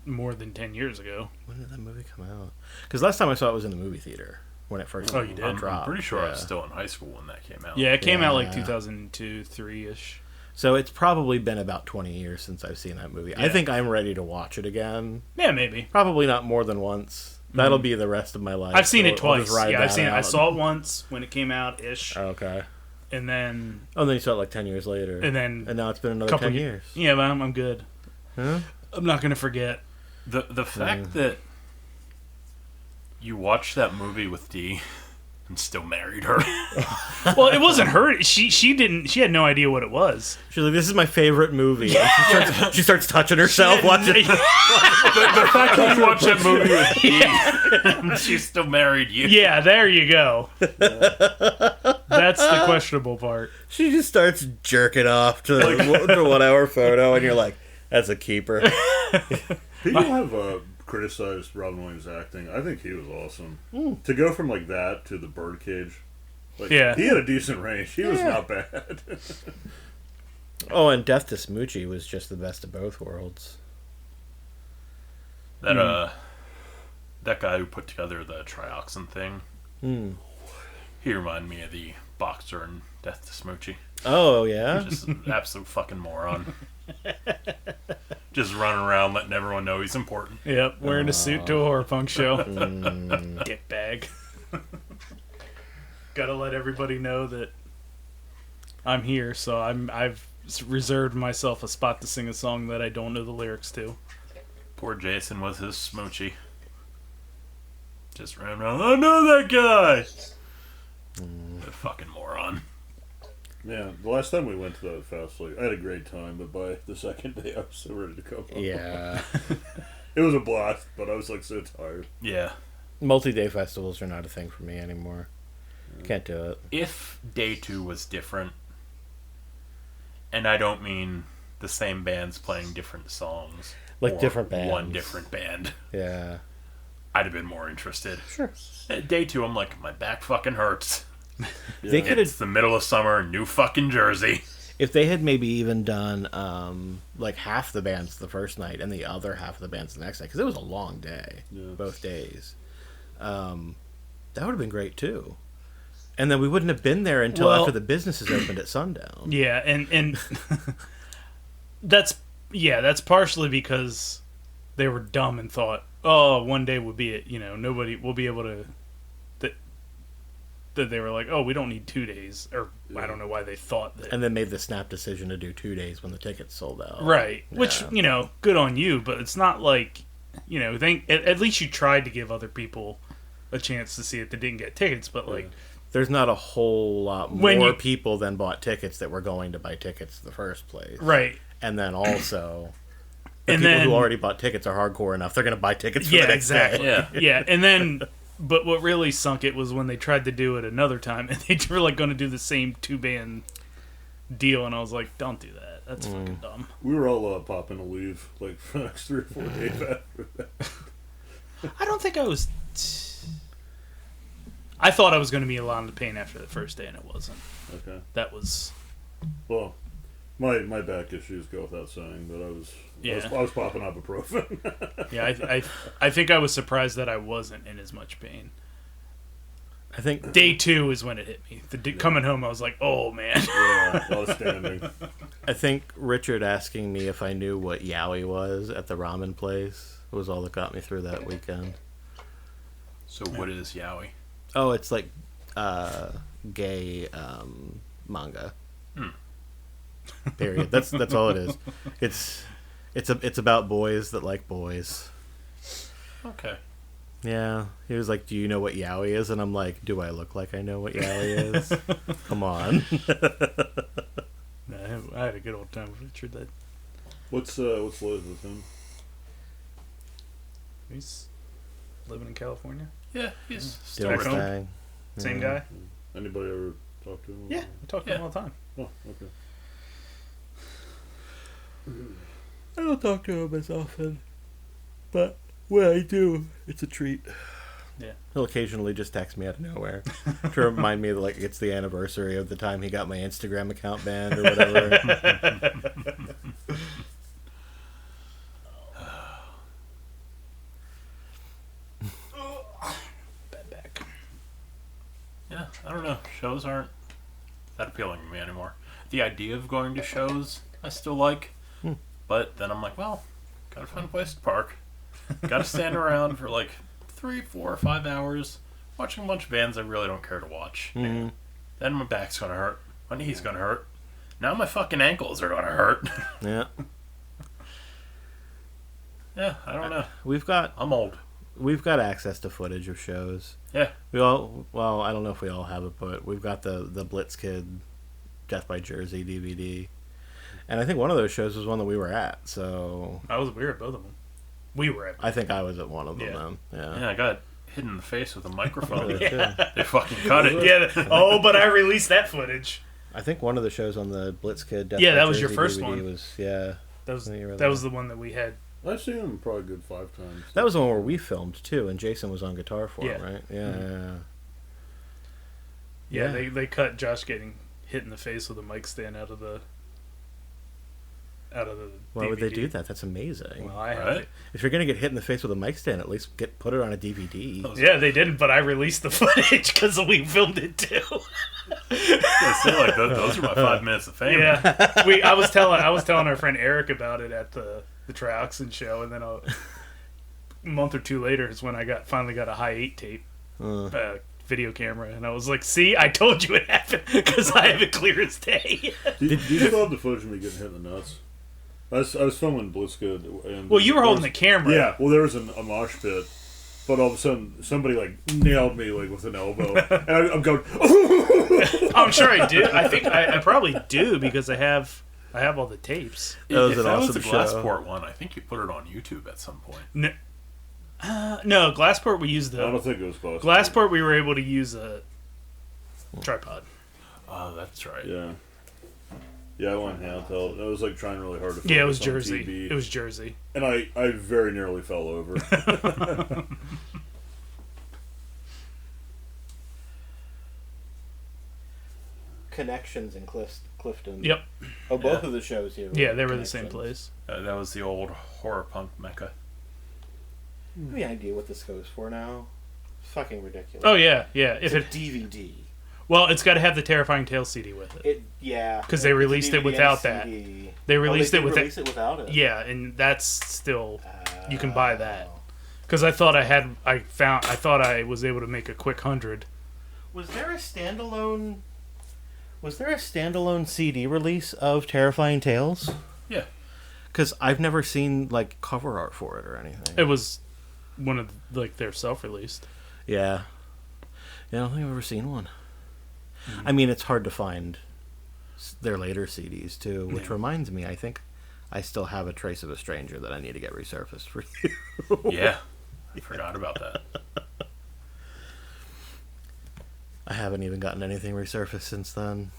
more than 10 years ago. When did that movie come out? Because last time I saw it was in the movie theater when it first. Oh, you did? dropped. I'm pretty sure I was Yeah. still in high school when that came out. Yeah, it came out like Yeah. 2002, 3-ish. So it's probably been about 20 years since I've seen that movie. I Yeah. think I'm ready to watch it again. Yeah, maybe. Probably not more than once. That'll be the rest of my life. I've seen so it I'll twice. just ride Yeah, I've that seen it. I out. saw it once when it came out ish, Okay. and then Oh, then you saw it like 10 years later. and now it's been another couple 10 ye- years. yeah, but I'm good. Huh? I'm not gonna forget. The fact that you watched that movie with Dee and still married her. Well, it wasn't her. She didn't. She had no idea what it was. She's like, this is my favorite movie. And she starts touching herself watching the fact that you watched that movie with Dee and she still married you. Yeah, there you go. That's the questionable part. She just starts jerking off to the 1 hour photo, and you're like, that's a keeper. People have criticized Robin Williams' acting. I think he was awesome. To go from like that to the birdcage, like Yeah. he had a decent range. He was Yeah. not bad. Oh, and Death to Smoochie was just the best of both worlds. That that guy who put together the trioxin thing, he reminded me of the boxer in Death to Smoochie. Oh, yeah? Just an absolute fucking moron. Just running around letting everyone know he's important. Yep, wearing a suit to a horror punk show. Dick bag. Gotta let everybody know that I'm here, so I've reserved myself a spot to sing a song that I don't know the lyrics to. Poor Jason with his smoochie. Just ran around, I know that guy! The fucking moron. Yeah, the last time we went to that fest, like, I had a great time, but by the second day I was so ready to come home. Yeah. It was a blast, but I was like so tired. Yeah. Multi-day festivals are not a thing for me anymore. Can't do it. If day 2 was different, and I don't mean the same bands playing different songs, Like or different bands. one different band, Yeah. I'd have been more interested. Sure. At day 2, I'm like, my back fucking hurts. They could It's have, the middle of summer, New fucking Jersey. if they had maybe even done like half the bands the first night and the other half of the bands the next night, because it was a long day, both days. That would have been great too. And then we wouldn't have been there until Well- after the businesses opened at sundown. Yeah, and that's partially because they were dumb and thought, oh, one day would be it. You know, nobody will be able to. That they were like, oh, we don't need 2 days, or I don't know why they thought that. And then made the snap decision to do 2 days when the tickets sold out. Right, which Yeah. good on you, but it's not like at least you tried to give other people a chance to see it that didn't get tickets, but like. There's not a whole lot When more you- people than bought tickets that were going to buy tickets in the first place. Right. And then also, the And people then- who already bought tickets are hardcore enough. They're going to buy tickets for Yeah, the next exactly. day. Yeah. Yeah, and then, but what really sunk it was when they tried to do it another time, and they were like going to do the same 2-band deal, and I was like, don't do that. That's fucking dumb. We were all popping to leave, like, for the next 3 or 4 days after that. I don't think I was. I thought I was going to be in a lot of pain after the first day, and it wasn't. Okay. That was. Well, my back issues go without saying, but I was popping ibuprofen. Yeah, I think I was surprised that I wasn't in as much pain. I think Day 2 is when it hit me. Coming home, I was like, oh man. Yeah, outstanding. I think Richard asking me if I knew what yaoi was at the ramen place was all that got me through that weekend. So what is yaoi? Oh, it's like gay manga. Period. That's all it is. It's about boys that like boys. Okay. Yeah. He was like, "Do you know what yaoi is?" And I'm like, "Do I look like I know what yaoi is?" Come on. I had a good old time with Richard. That What's Liz with him? he's living in California. Yeah, he's Still still Back working. home? thing. Same Yeah. guy. Anybody ever talk to him? Yeah, I talk to him all the time. Oh, okay. I don't talk to him as often, but when I do, it's a treat. Yeah. He'll occasionally just text me out of nowhere to remind me that like it's the anniversary of the time he got my Instagram account banned or whatever. Bad back. Yeah, I don't know. Shows aren't that appealing to me anymore. The idea of going to shows, I still like. But then I'm like, well, gotta find a place to park. Gotta stand around for like 3, 4, or 5 hours watching a bunch of bands I really don't care to watch. Then my back's gonna hurt. My knee's gonna hurt. Now my fucking ankles are gonna hurt. Yeah, Yeah, I don't know. we've got access to footage of shows. Yeah. I don't know if we all have it, but we've got the Blitz Kid Death by Jersey DVD. And I think one of those shows was one that we were at, so We were at both of them. We were at. I think I was at one of them Yeah. then. Yeah. Yeah, I got hit in the face with a microphone. Yeah. They fucking cut it. Yeah. Oh, but I released that footage. I think one of the shows on the Blitz Kid Death Yeah, by that was your Jersey first DVD one. was, yeah. That was I think you were that there. was the one that we had. I've seen him probably a good 5 times. That was the one where we filmed too, and Jason was on guitar for it, Yeah. right? Yeah. Yeah, they cut Josh getting hit in the face with a mic stand out of the out of the Why would they DVD. do that? That's amazing. Well, I have Right? it. If you're gonna get hit in the face with a mic stand, at least put it on a DVD. Yeah, they didn't, but I released the footage because we filmed it too. I say, like, those are my 5 minutes of fame. Yeah, I was telling our friend Eric about it at the Trioxin show, and then a month or two later is when I finally got a high 8 tape video camera, and I was like, "See, I told you it happened because I have it clear as day." Do you still have the footage of me getting hit in the nuts? I was filming Blitzkid. And Well, you were holding the camera. Yeah, well, there was a mosh pit, but all of a sudden, somebody, like, nailed me, like, with an elbow. And I'm going, I'm sure I do. I think I probably do because I have all the tapes. That was If an that was awesome the show. Glassport one, I think you put it on YouTube at some point. No, Glassport we used I the don't think it was close. Glassport we were able to use a tripod. Oh, that's right. Yeah. Yeah, I went handheld. I was, like, trying really hard to focus Yeah, it was on Jersey. TV. It was Jersey. And I very nearly fell over. Connections in Clifton. Yep. Oh, both Yeah. of the shows here. Yeah, they were the same place. That was the old horror punk mecca. Any idea what this goes for now? It's fucking ridiculous. Oh yeah, yeah. It's If a it DVD. well, it's got to have the Terrifying Tales CD with it. Because they released it without that. They released it with release it without it. Yeah, and that's still you can buy that because I thought I was able to make a quick 100. Was there a standalone CD release of Terrifying Tales? Yeah. Because I've never seen like cover art for it or anything. It was one of like their self-released. Yeah, I don't think I've ever seen one. I mean, it's hard to find their later CDs too, which reminds me, I think I still have A Trace of a Stranger that I need to get resurfaced for you. Yeah. I forgot about that. I haven't even gotten anything resurfaced since then.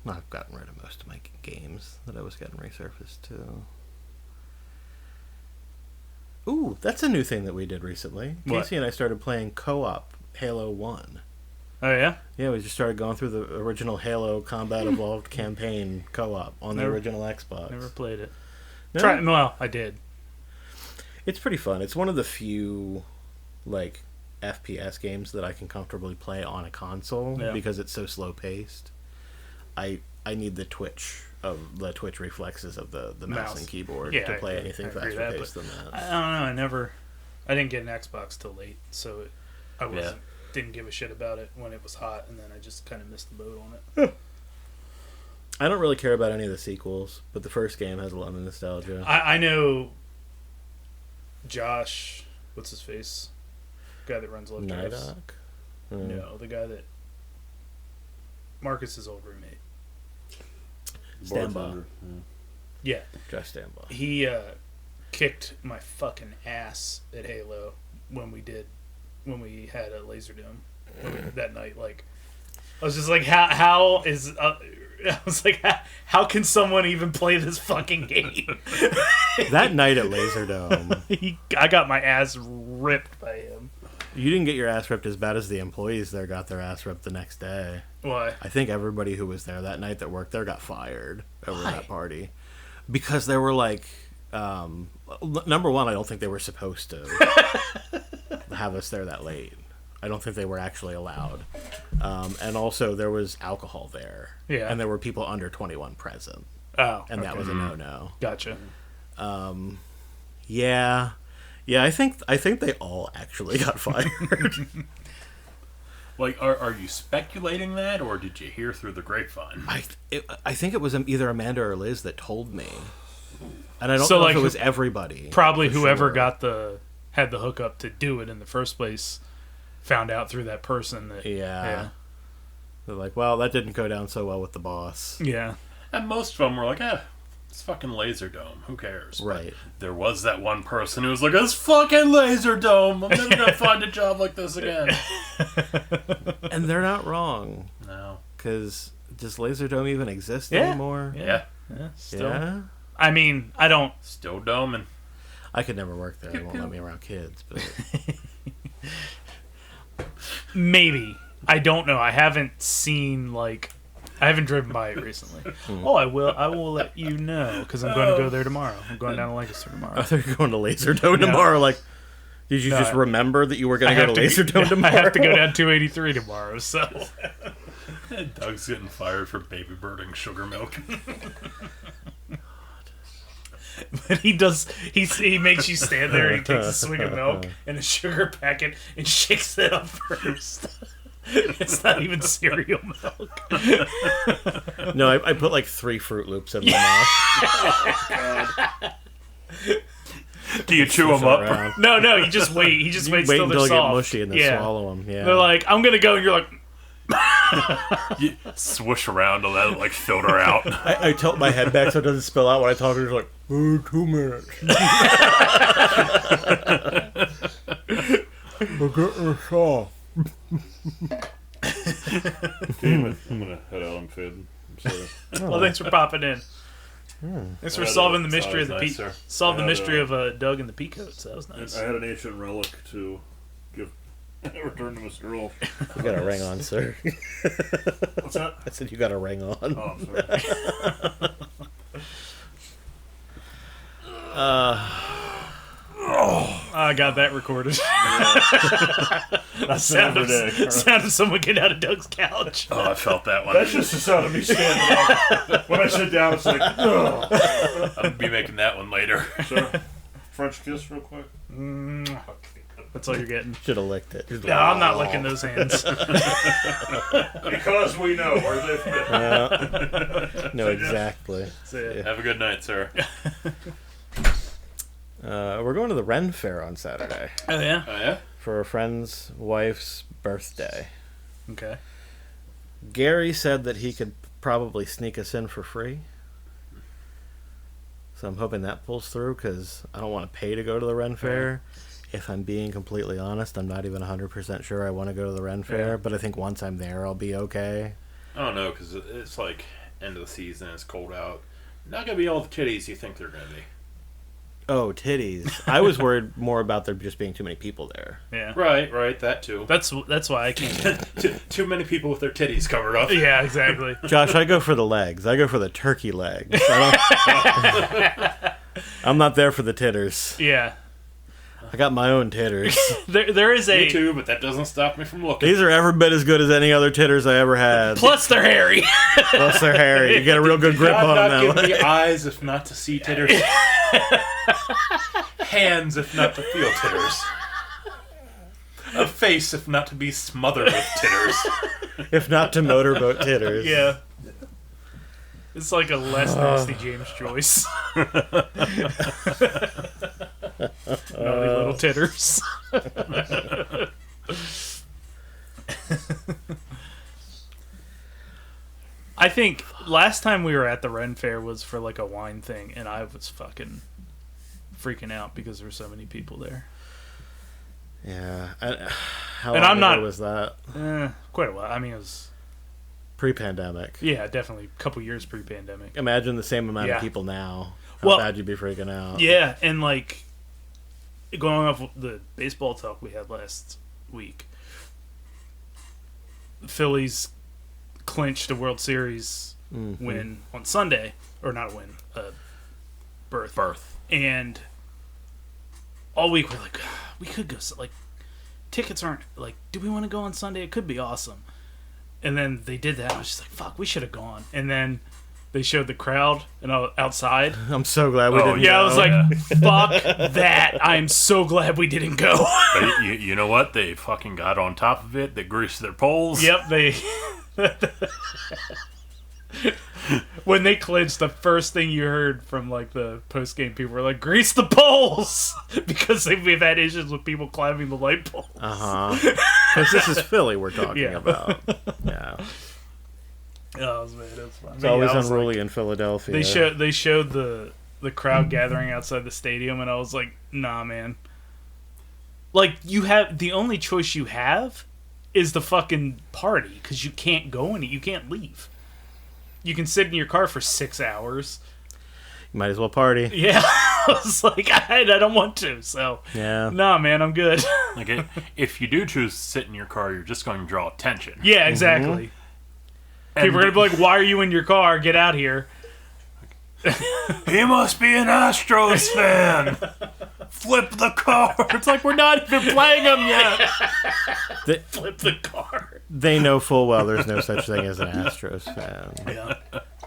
I've gotten rid of most of my games that I was getting resurfaced too. Ooh, that's a new thing that we did recently. What? Casey and I started playing co-op Halo 1. Oh yeah. Yeah, we just started going through the original Halo Combat Evolved campaign co-op on the Never- original Xbox. Never played it. No? Well, I did. It's pretty fun. It's one of the few like FPS games that I can comfortably play on a console because it's so slow paced. I need the twitch reflexes of the mouse and keyboard to play anything faster paced than that. I don't know. I didn't get an Xbox till late, so didn't give a shit about it when it was hot, and then I just kind of missed the boat on it. I don't really care about any of the sequels, but the first game has a lot of nostalgia. I know Josh, what's his face? Guy that runs Love Drafts. Nidoc? No, the guy that Marcus's old roommate. Standby. Bartender, Yeah, Josh Standby. he kicked my fucking ass at Halo when we had a Laserdome that night. Like, I was just like, how is I was like, how can someone even play this fucking game? That night at Laserdome, I got my ass ripped by him. you didn't get your ass ripped as bad as the employees there got their ass ripped the next day. Why? I think everybody who was there that night that worked there got fired over that party. Because they were like, number one, I don't think they were supposed to have us there that late. I don't think they were actually allowed. And also, there was alcohol there. Yeah. And there were people under 21 present. Oh, And that was a no-no. Gotcha. Yeah. Yeah, I think they all actually got fired. Like, are you speculating that, or did you hear through the grapevine? I think it was either Amanda or Liz that told me. And I don't So, know like, if it was everybody. Probably for whoever sure. had the hookup to do it in the first place found out through that person that Yeah. They're like, well, that didn't go down so well with the boss. yeah. And most of them were like, it's fucking Laserdome. Who cares? But Right. there was that one person who was like, it's fucking Laserdome. I'm never going to find a job like this again. And they're not wrong. No. Because does Laserdome even exist Yeah. anymore? Yeah. Still. Yeah? I mean, I don't. Still doming. I could never work there. They won't let me around kids. But Maybe. I don't know. I haven't seen like I haven't driven by it recently. Oh, I will let you know, because I'm going to go there tomorrow. I'm going down to Lancaster I tomorrow. thought you were going to Laserdome tomorrow. Like, did you just remember that you were going to go to Laserdome tomorrow? I have to go down 283 tomorrow, so... Doug's getting fired for baby birding sugar milk. But he makes you stand there and he takes a swig of milk and a sugar packet and shakes it up first. It's not even cereal milk. No, I put like 3 Fruit Loops in my mouth. Do you chew them up? No, you just wait. He just waits Wait till they're until they soft. get mushy and then swallow them. Yeah. They're like, I'm going to go, and you're like... You swoosh around to let it like filter out. I tilt my head back so it doesn't spill out when I talk. It's like, 2 minutes. We're getting soft. Damn it. I'm gonna head out. I'm fading. I'm sorry. Well, thanks for popping in. Thanks for solving the mystery of the nice, sir. solve the mystery of Doug and the peacoats. That was nice. I had an ancient relic to give return to Mr. Rolf. You got a ring on, sir. What's that? I said you got a ring on. Oh, I'm sorry. I got that recorded. That's sound of, every day. sound of someone getting out of Doug's couch. Oh, I felt that one. That's just the sound of me standing up. When I sit down, it's like, ugh. I'll be making that one later. So, French kiss real quick. That's all you're getting. Should have licked it. No, I'm not licking those hands. Because we know where they've been. No, exactly. So, yeah. Have a good night, sir. We're going to the Ren Fair on Saturday Oh, yeah? Oh, yeah? for a friend's wife's birthday. Okay. Gary said that he could probably sneak us in for free. So I'm hoping that pulls through because I don't want to pay to go to the Ren Fair. If I'm being completely honest, I'm not even 100% sure I want to go to the Ren Fair, Yeah. but I think once I'm there, I'll be okay. I don't know, because it's like end of the season, it's cold out. Not going to be all the titties you think they're going to be. Oh, titties. I was worried more about there just being too many people there. Yeah. Right, that too. That's why I can't. Too many people with their titties covered up. Yeah, exactly. Josh, I go for the legs. I go for the turkey legs. I'm not there for the titters. Yeah. I got my own titters. There is Me a... too, but that doesn't stop me from looking. These are every bit as good as any other titters I ever had. Plus they're hairy. Plus they're hairy. You get a real good grip God on not them. give me eyes if not to see titters. Hands if not to feel titters. A face if not to be smothered with titters. If not to motorboat titters. Yeah. It's like a less nasty James Joyce. Naughty little titters. I think last time we were at the Ren Fair was for like a wine thing, and I was fucking freaking out because there were so many people there. Yeah. How And long I'm ago not- was that? Quite a while. I mean, it was, Pre-pandemic. yeah, definitely a couple years pre-pandemic. Imagine the same amount Yeah. of people now. How Well- bad you'd be freaking out. Yeah, and like going off the baseball talk we had last week, the Phillies clinched a World Series win on Sunday, or not a win, a berth. And all week we're like, we could go. Like, tickets aren't like. Do we want to go on Sunday? It could be awesome. And then they did that. I was just like, fuck, we should have gone. And then they showed the crowd and outside. I'm so glad we didn't Yeah, go. I was like, fuck that. I'm so glad we didn't go. But you know what? They fucking got on top of it. They greased their poles. Yep, they... When they clinched, the first thing you heard from like the post-game people were like, grease the poles! Because we've had issues with people climbing the light poles. Because this is Philly we're talking Yeah. about. Yeah. Oh, man, that's fun. It's always unruly in Philadelphia. They showed the crowd gathering outside the stadium, and I was like, nah, man. Like, the only choice you have is the fucking party, because you can't go in it. You can't leave. You can sit in your car for 6 hours. You might as well party. Yeah. I was like, I don't want to, so. Yeah. Nah, man, I'm good. Like, if you do choose to sit in your car, you're just going to draw attention. Yeah, exactly. People are gonna be like, "Why are you in your car? Get out here!" He must be an Astros fan. Flip the car. It's like we're not even playing them yet. Flip the car. They know full well there's no such thing as an Astros fan. Yeah,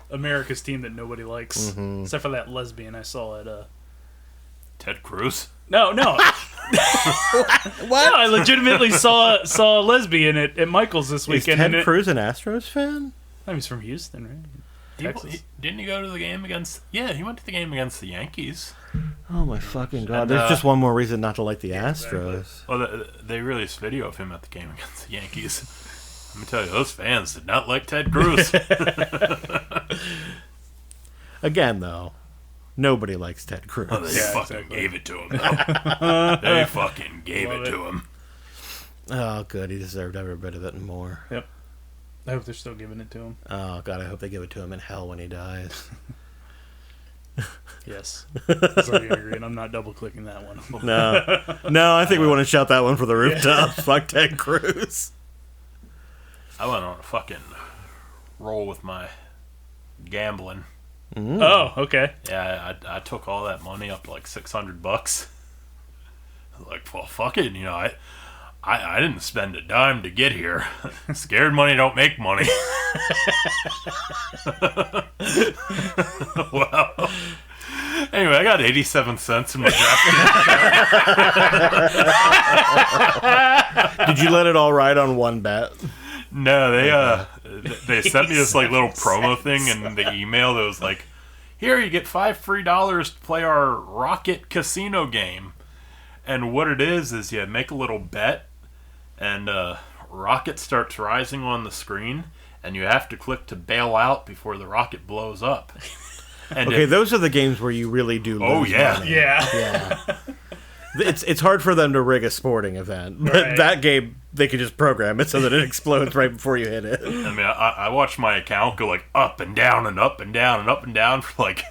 America's team that nobody likes, except for that lesbian I saw at. Ted Cruz. No. No, I legitimately saw a lesbian at Michael's this Is weekend. Ted Cruz an Astros fan? He's from Houston, right? Texas. Didn't he go to the game against... Yeah, he went to the game against the Yankees. Oh my fucking god! And, There's just one more reason not to like the Astros. exactly. Well, they released video of him at the game against the Yankees. Let me tell you, those fans did not like Ted Cruz. Again, though, nobody likes Ted Cruz. Oh, they Yeah, fucking exactly. gave it to him, though. They fucking gave Love it it. to him. Oh, good. He deserved every bit of it and more. Yep. I hope they're still giving it to him. Oh god, I hope they give it to him in hell when he dies. Yes. So I agree, and I'm not double clicking that one. No, I think we want to shout that one for the rooftops. Fuck Ted Cruz. I went on a fucking roll with my gambling. Oh, okay. Yeah, I took all that money up to like $600. I was like, well, fuck it. You know, I didn't spend a dime to get here. Scared money don't make money. Well, anyway, I got 87 cents in my draft. Did you let it all ride on one bet? No, they sent me this like little promo thing in the email that was like, here you get $5 free to play our Rocket Casino game. And what it is you make a little bet, and rocket starts rising on the screen, and you have to click to bail out before the rocket blows up. And Okay, those are the games where you really do lose Oh, yeah. money. Yeah. Yeah. It's hard for them to rig a sporting event, but Right. that game, they could just program it so that it explodes right before you hit it. I mean, I watched my account go like up and down and up and down and up and down for like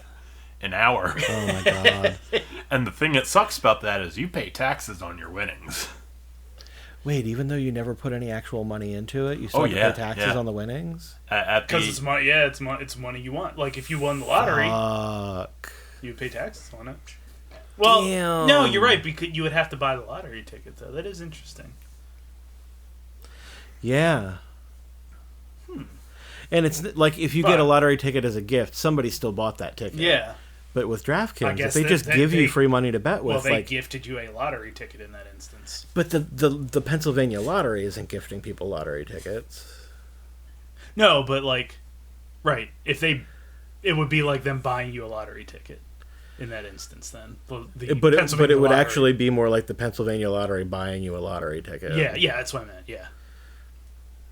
an hour. Oh my god. And the thing that sucks about that is you pay taxes on your winnings. Wait, even though you never put any actual money into it, you still have to yeah, pay taxes yeah. on the winnings? Because it's money. Yeah, it's money you want. Like if you won the lottery, Fuck. you would pay taxes on it. Well, Damn. no, you're right. Because you would have to buy the lottery ticket, though. That is interesting. Yeah. And it's like if you get a lottery ticket as a gift, somebody still bought that ticket. Yeah. But with I DraftKings, guess if they just give you free money to bet with, Well, they like, gifted you a lottery ticket in that instance. but the Pennsylvania lottery isn't gifting people lottery tickets. No, but like, right? If they, it would be like them buying you a lottery ticket in that instance. Then, the But it Pennsylvania would lottery- actually be more like the Pennsylvania lottery buying you a lottery ticket. Yeah, that's what I meant. Yeah.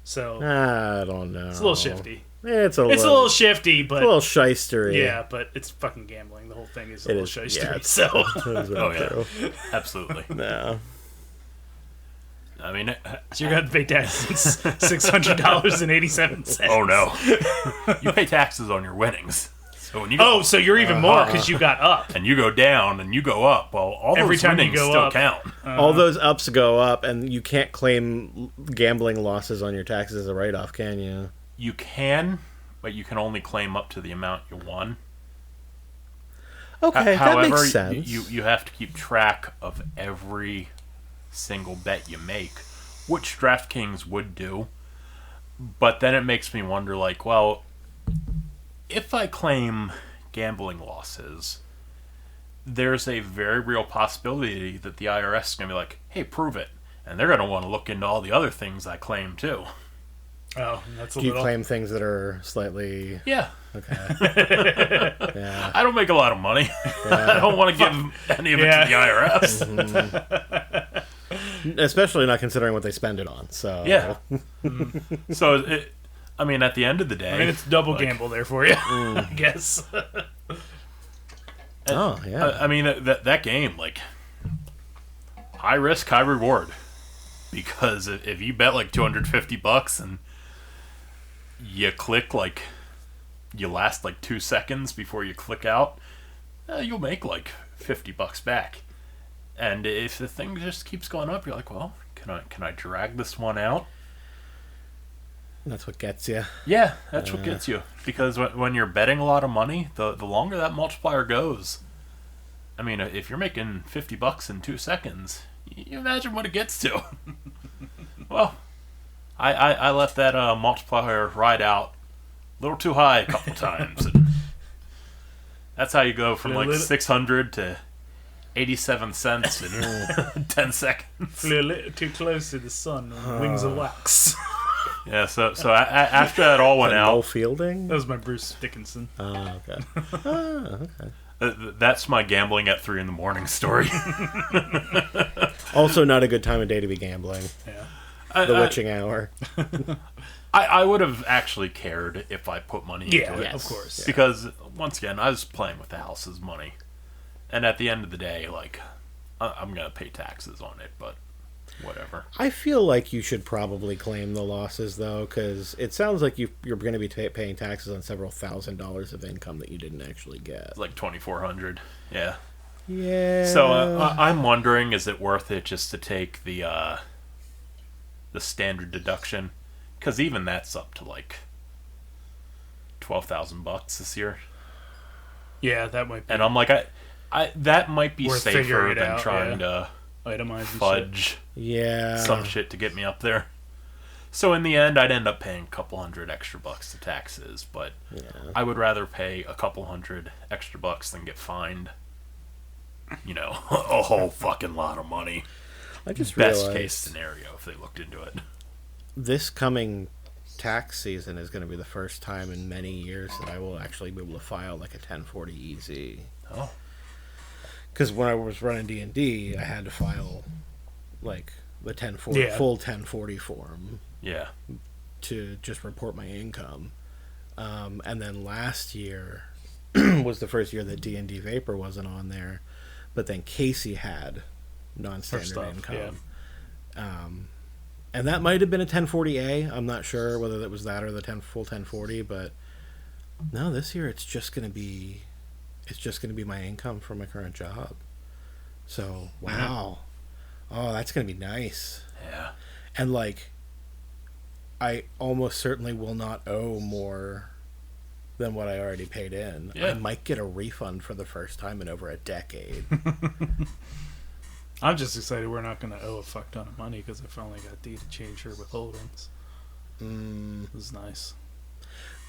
So I don't know. it's a little shifty. It's a It's a little shifty, but a little shystery. yeah, but it's fucking gambling. The whole thing is a It little is, shystery. yeah. So That's very Oh, yeah. true. Absolutely. No. I mean, you're gonna pay taxes $600.87. oh no. You pay taxes on your winnings. So when you Oh, so you're even more because you got up. and you go down and you go up, well, all Every those time you winnings go still up. count. All those ups go up, and you can't claim gambling losses on your taxes as a write-off, can you? You can, but you can only claim up to the amount you won. Okay, that However, makes sense. you have to keep track of every single bet you make, which DraftKings would do. But then it makes me wonder, like, well, if I claim gambling losses, there's a very real possibility that the IRS is going to be like, hey, prove it. And they're going to want to look into all the other things I claim, too. Oh, that's a Do you little. claim things that are slightly Yeah. okay? Yeah. I don't make a lot of money. I don't want to give any of it to the IRS. Especially not considering what they spend it on. So Yeah. So, I mean, at the end of the day... I mean, it's double like, gamble there for you, I guess. Oh yeah. I mean, that game, like, high risk, high reward. Because if you bet like $250 and you click like, you last like 2 seconds before you click out, you'll make like $50 back. And if the thing just keeps going up, you're like, well, can I drag this one out? That's what gets you. Yeah, that's what gets you. Because when you're betting a lot of money, the longer that multiplier goes, I mean, if you're making $50 in 2 seconds, you imagine what it gets to. Well, I let that multiplier ride out a little too high a couple times. And that's how you go from like 600 to 87 cents in 10 seconds. Flew a little too close to the sun on wings of wax. Yeah, so after that all went Noel out, Fielding? That was my Bruce Dickinson. Oh, okay. Okay. That's my gambling at 3 a.m. story. Also, not a good time of day to be gambling. Yeah. The witching hour. I would have actually cared if I put money into it. Yeah, of course. Because, once again, I was playing with the house's money. And at the end of the day, like, I'm going to pay taxes on it, but whatever. I feel like you should probably claim the losses, though, because it sounds like you're going to be paying taxes on several $1,000s of income that you didn't actually get. It's like $2,400. Yeah. Yeah. So I'm wondering, is it worth it just to take the standard deduction? Because even that's up to like $12,000 this year. Yeah, that might be. And I'm like, I that might be Worth safer figuring it than out, trying to Itemize and fudge Yeah. some shit to get me up there. So in the end, I'd end up paying a couple $100 extra to taxes, but I would rather pay a couple $100 extra than get fined, a whole fucking lot of money. I just Best realized case scenario if they looked into it. this coming tax season is going to be the first time in many years that I will actually be able to file like a 1040 EZ. Oh. Because when I was running D&D, I had to file like the 1040 full 1040 form Yeah. to just report my income. And then last year was the first year that D&D Vapor wasn't on there, but then Casey had non-standard income. Yeah. And that might have been a 1040A. I'm not sure whether that was that or the full 1040, but no, this year it's just going to be my income from my current job. So, wow. Oh, that's going to be nice. Yeah. And like I almost certainly will not owe more than what I already paid in. Yeah. I might get a refund for the first time in over a decade. I'm just excited we're not going to owe a fuck ton of money because I finally got Dee to change her withholdings. It was nice.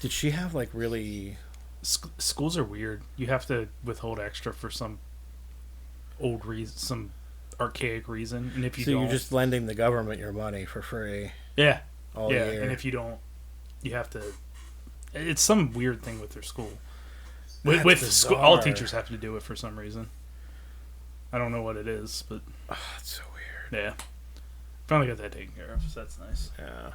Did she have like really... Schools are weird. You have to withhold extra for some old reason, some archaic reason, and if you don't, you're just lending the government your money for free. Yeah. All year. And if you don't, you have to. It's some weird thing with their school. That's With school, all bizarre. teachers have to do it for some reason. I don't know what it is, but Oh, that's so weird. yeah, finally got that taken care of. So that's nice. Yeah.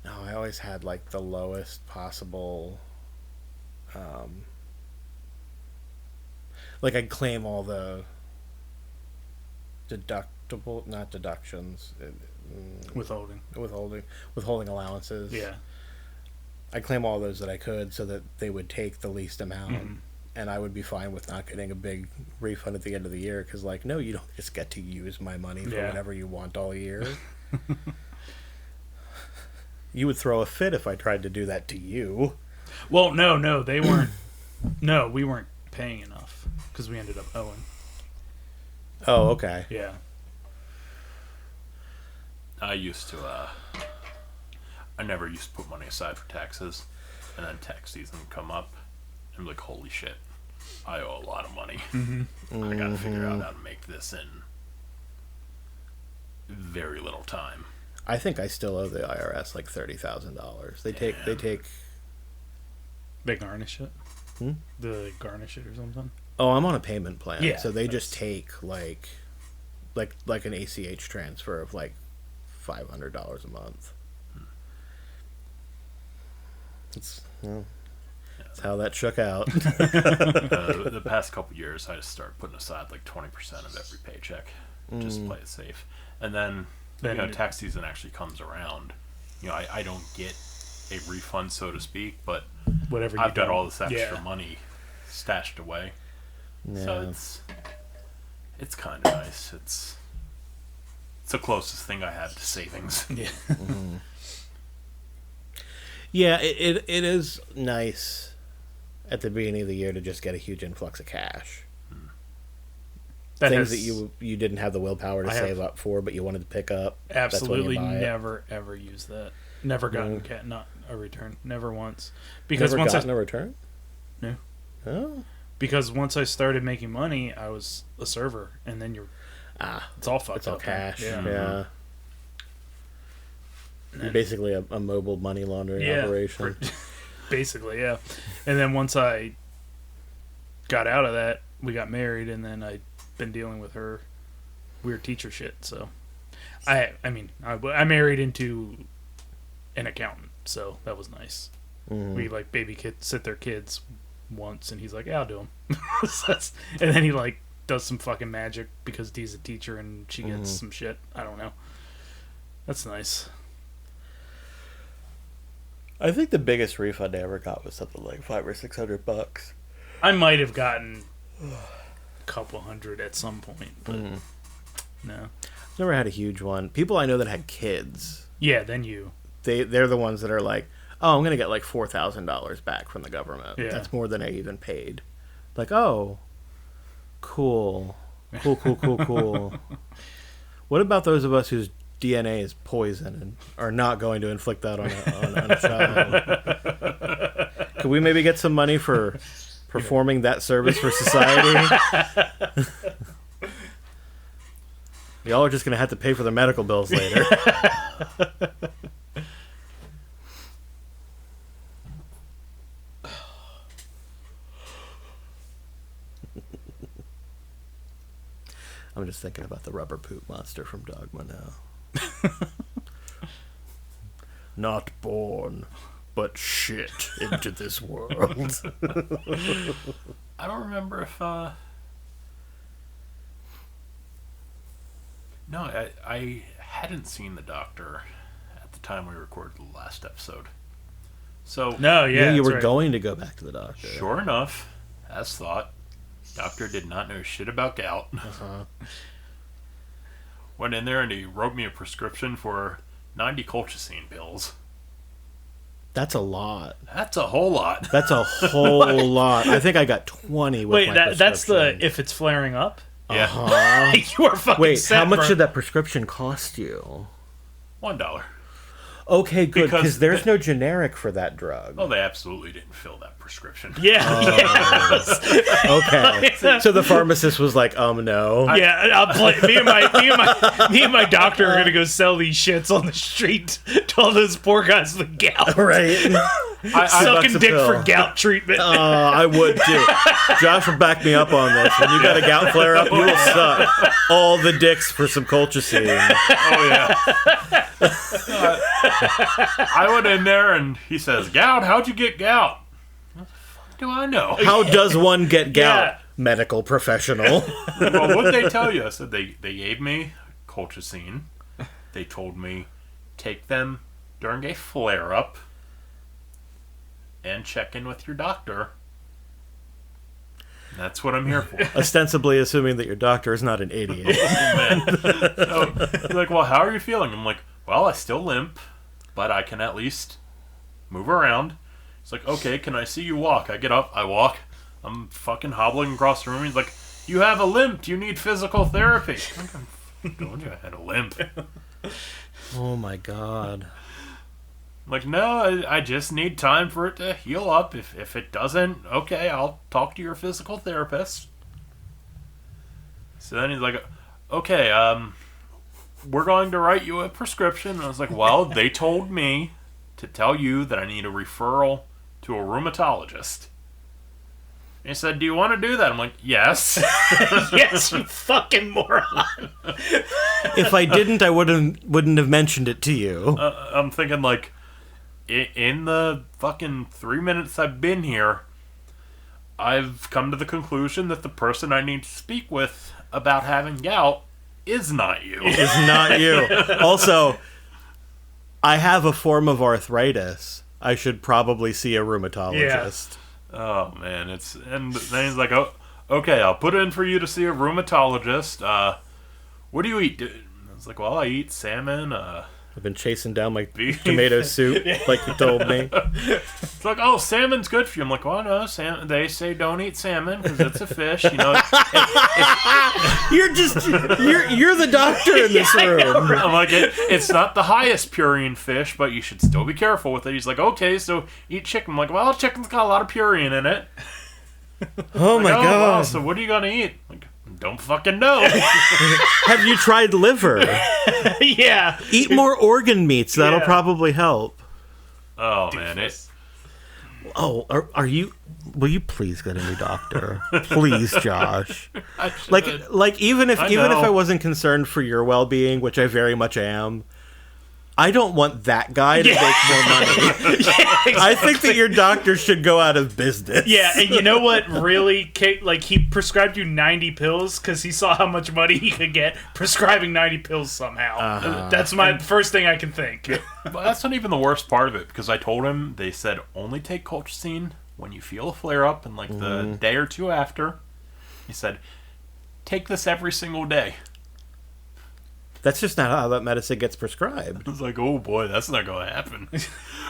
No, I always had like the lowest possible. Like I'd claim all the not deductions, withholding allowances. Yeah. I'd claim all those that I could so that they would take the least amount. Mm-hmm. And I would be fine with not getting a big refund at the end of the year because, like, no, you don't just get to use my money for whatever you want all year. You would throw a fit if I tried to do that to you. Well, no, they weren't. No, we weren't paying enough because we ended up owing. Oh, okay. Yeah. I never used to put money aside for taxes, and then tax season would come up, and I'm like, holy shit, I owe a lot of money. I gotta figure out how to make this in very little time. I think I still owe the IRS like $30,000. They take They garnish it. They garnish it or something. Oh, I'm on a payment plan. Yeah, So they just take like an ACH transfer of like $500 a month. That's how that shook out. The past couple years, I just started putting aside like 20% of every paycheck, just to play it safe. And then tax season actually comes around. I don't get a refund, so to speak, but Whatever you I've got don't- all this extra yeah. money stashed away. Yeah. So it's kind of nice. It's the closest thing I have to savings. Yeah. Yeah, it is nice at the beginning of the year to just get a huge influx of cash. Things that you didn't have the willpower to save up for, but you wanted to pick up. Absolutely that's when you buy never, ever used that. Never gotten not a return. Never once. Because never gotten a return? No. Oh. Because once I started making money, I was a server, and then it's all fucked up. It's all cash. Yeah. Yeah. You're basically a mobile money laundering operation. Basically, yeah. And then once I got out of that, we got married, and then I'd been dealing with her weird teacher shit. So, I married into an accountant, so that was nice. Mm-hmm. We sit their kids once, and he's like, "Yeah, I'll do them." And then he does some fucking magic because he's a teacher, and she gets some shit. I don't know. That's nice. I think the biggest refund I ever got was something like $500 or $600. I might have gotten a couple hundred at some point, but no. I've never had a huge one. People I know that had kids. Yeah, then they're the ones that are like, oh, I'm gonna get like $4,000 back from the government. Yeah. That's more than I even paid. Like, oh, cool. What about those of us whose DNA is poison and are not going to inflict that on a child? Could we maybe get some money for performing that service for society? Y'all are just going to have to pay for their medical bills later. I'm just thinking about the rubber poop monster from Dogma now. Not born, but shit into this world. I don't remember if no, I hadn't seen the doctor at the time we recorded the last episode. So no, yeah, you were right. going to go back to the doctor. Sure enough, as thought, doctor did not know shit about gout. Uh-huh. Went in there and he wrote me a prescription for 90 colchicine pills. That's a lot. That's a whole lot. That's a whole lot. I think I got 20 with my prescription. That's the if it's flaring up? Yeah. Uh-huh. You are fucking Wait, set, how much bro. did that prescription cost you? $1. Okay, good, Because because there's no generic for that drug. Oh, they absolutely didn't fill that prescription. Yeah, Okay, so the pharmacist was like, no. yeah. I'll play. Me and my doctor are gonna go sell these shits on the street to all those poor guys with gout. Right? Sucking $1 a dick pill. for gout treatment. I would too. Josh will back me up on this. When you got a gout flare up, you will suck all the dicks for some colchicine. Oh, yeah. I went in there and he says, "Gout? How'd you get gout?" What the fuck do I know? How does one get gout? Yeah. Medical professional. Well, what'd they tell you? I said they gave me colchicine. They told me take them during a flare-up and check in with your doctor. That's what I'm here for. Ostensibly assuming that your doctor is not an idiot. Man. So, he's like, well, how are you feeling? I'm like, well, I still limp, but I can at least move around. He's like, okay, can I see you walk? I get up, I walk. I'm fucking hobbling across the room. He's like, you have a limp. You need physical therapy. I'm like, I told you I had a limp. Oh my god. I'm like, no, I just need time for it to heal up. If it doesn't, okay, I'll talk to your physical therapist. So then he's like, okay, we're going to write you a prescription. And I was like, well, they told me to tell you that I need a referral to a rheumatologist. And he said, do you want to do that? I'm like, yes. Yes, you fucking moron. If I didn't, I wouldn't have mentioned it to you. I'm thinking, like, in the fucking 3 minutes I've been here, I've come to the conclusion that the person I need to speak with about having gout is not you. Is not you. Also, I have a form of arthritis. I should probably see a rheumatologist. Oh, man. And then he's like, oh, okay, I'll put in for you to see a rheumatologist. What do you eat? I was like, well, I eat salmon, I've been chasing down my tomato soup, like you told me. It's like, oh, salmon's good for you. I'm like, well, no, salmon. They say don't eat salmon because it's a fish. You know, You're the doctor in this room. I'm like, it's not the highest purine fish, but you should still be careful with it. He's like, okay, so eat chicken. I'm like, well, chicken's got a lot of purine in it. Oh my Wow, god! so what are you gonna eat? Like, don't fucking know. Have you tried liver? Yeah. Eat more organ meats. That'll Yeah. probably help. Oh man, it's Oh, are you? Will you please get a new doctor, please, Josh? I should- Like even if I even if know. I wasn't concerned for your well-being, which I very much am, I don't want that guy to make more money. I think that your doctor should go out of business. Yeah, and you know what really, like, he prescribed you 90 pills because he saw how much money he could get prescribing 90 pills somehow. That's my first thing I can think. But that's not even the worst part of it, because I told him, they said only take colchicine when you feel a flare up, and like the day or two after, he said, take this every single day. That's just not how that medicine gets prescribed. I was like, oh boy, that's not going to happen.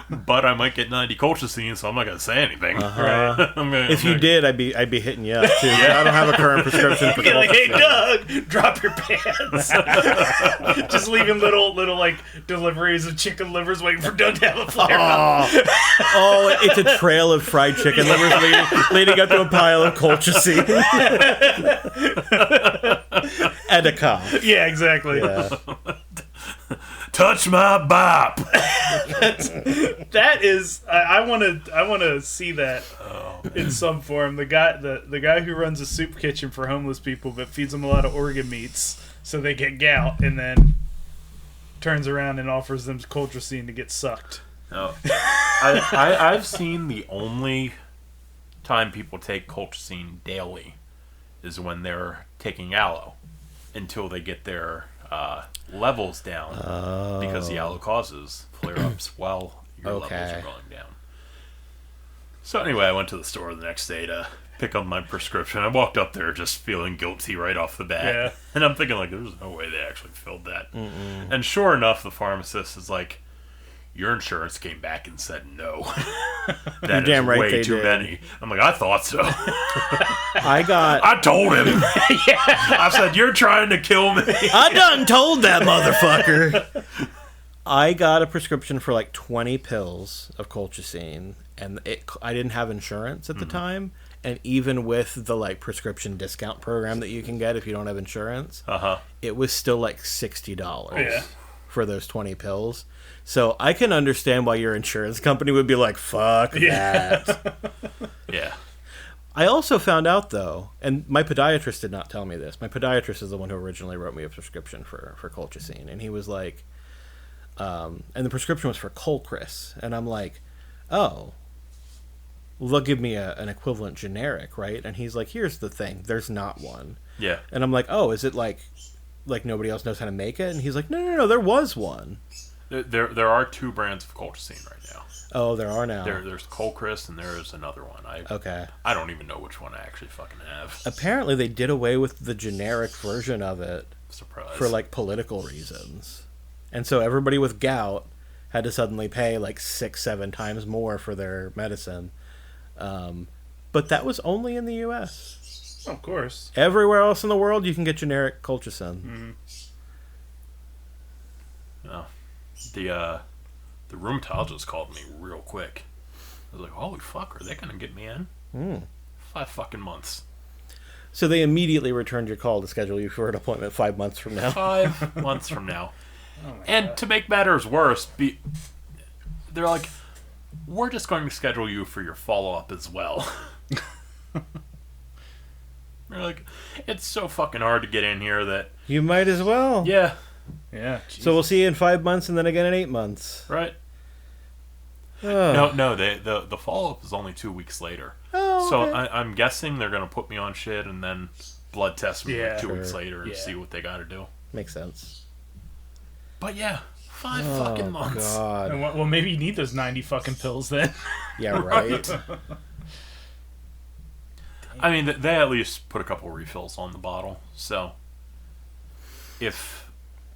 But I might get 90 colchicine, so I'm not going to say anything. Right. If you did, I'd be hitting you up too. I don't have a current prescription for Be like, hey, colchicine. Doug, drop your pants. Just leaving little like deliveries of chicken livers waiting for Doug to have a flare up. Oh, it's a trail of fried chicken livers leading up to a pile of colchicine. And a cough. Yeah, exactly. Yeah. touch my bop. That is, I want to see that in some form. The guy who runs a soup kitchen for homeless people, but feeds them a lot of organ meats, so they get gout, and then turns around and offers them colchicine to get sucked. No, I've seen the only time people take colchicine daily is when they're taking aloe until they get their levels down, because the aloe causes flare-ups while your levels are going down. So anyway, I went to the store the next day to pick up my prescription. I walked up there just feeling guilty right off the bat. Yeah. And I'm thinking, like, there's no way they actually filled that. And sure enough, the pharmacist is like, your insurance came back and said no. That is damn right way they too did. many. I'm like, I thought so. I told him. I said, you're trying to kill me. done told that motherfucker. I got a prescription for like 20 pills of colchicine, and I didn't have insurance at the time. And even with the like prescription discount program that you can get if you don't have insurance, it was still like $60 for those 20 pills. So I can understand why your insurance company would be like, fuck that. Yeah. I also found out, though, and my podiatrist did not tell me this. My podiatrist is the one who originally wrote me a prescription for colchicine. And he was like, and the prescription was for Colchris. And I'm like, oh, well, they'll give me an equivalent generic, right? And he's like, here's the thing. There's not one. Yeah. And I'm like, oh, is it like nobody else knows how to make it? And he's like, no, there was one. There are two brands of colchicine right now. Oh, there are now. There's Colchris and there's another one. I don't even know which one I actually fucking have. Apparently, they did away with the generic version of it Surprise. for like political reasons, and so everybody with gout had to suddenly pay like 6-7 times more for their medicine. But that was only in the U.S. Of course. Everywhere else in the world, you can get generic colchicine. No. The rheumatologist called me real quick. I was like, holy fuck, are they going to get me in? 5 fucking months. So they immediately returned your call to schedule you for an appointment 5 months from now. 5 months from now. And to make matters worse, they're like, we're just going to schedule you for your follow-up as well. They're like, it's so fucking hard to get in here that... You might as well. Yeah. Yeah. So we'll see you in 5 months and then again in 8 months. Right. Oh. No, the follow-up is only 2 weeks later. Oh, So okay. I'm guessing they're going to put me on shit and then blood test me like 2 Sure. weeks later and Yeah. see what they got to do. Makes sense. But yeah, 5 fucking months. God. And well, maybe you need those 90 fucking pills then. Yeah, right. I mean, they at least put a couple refills on the bottle. So if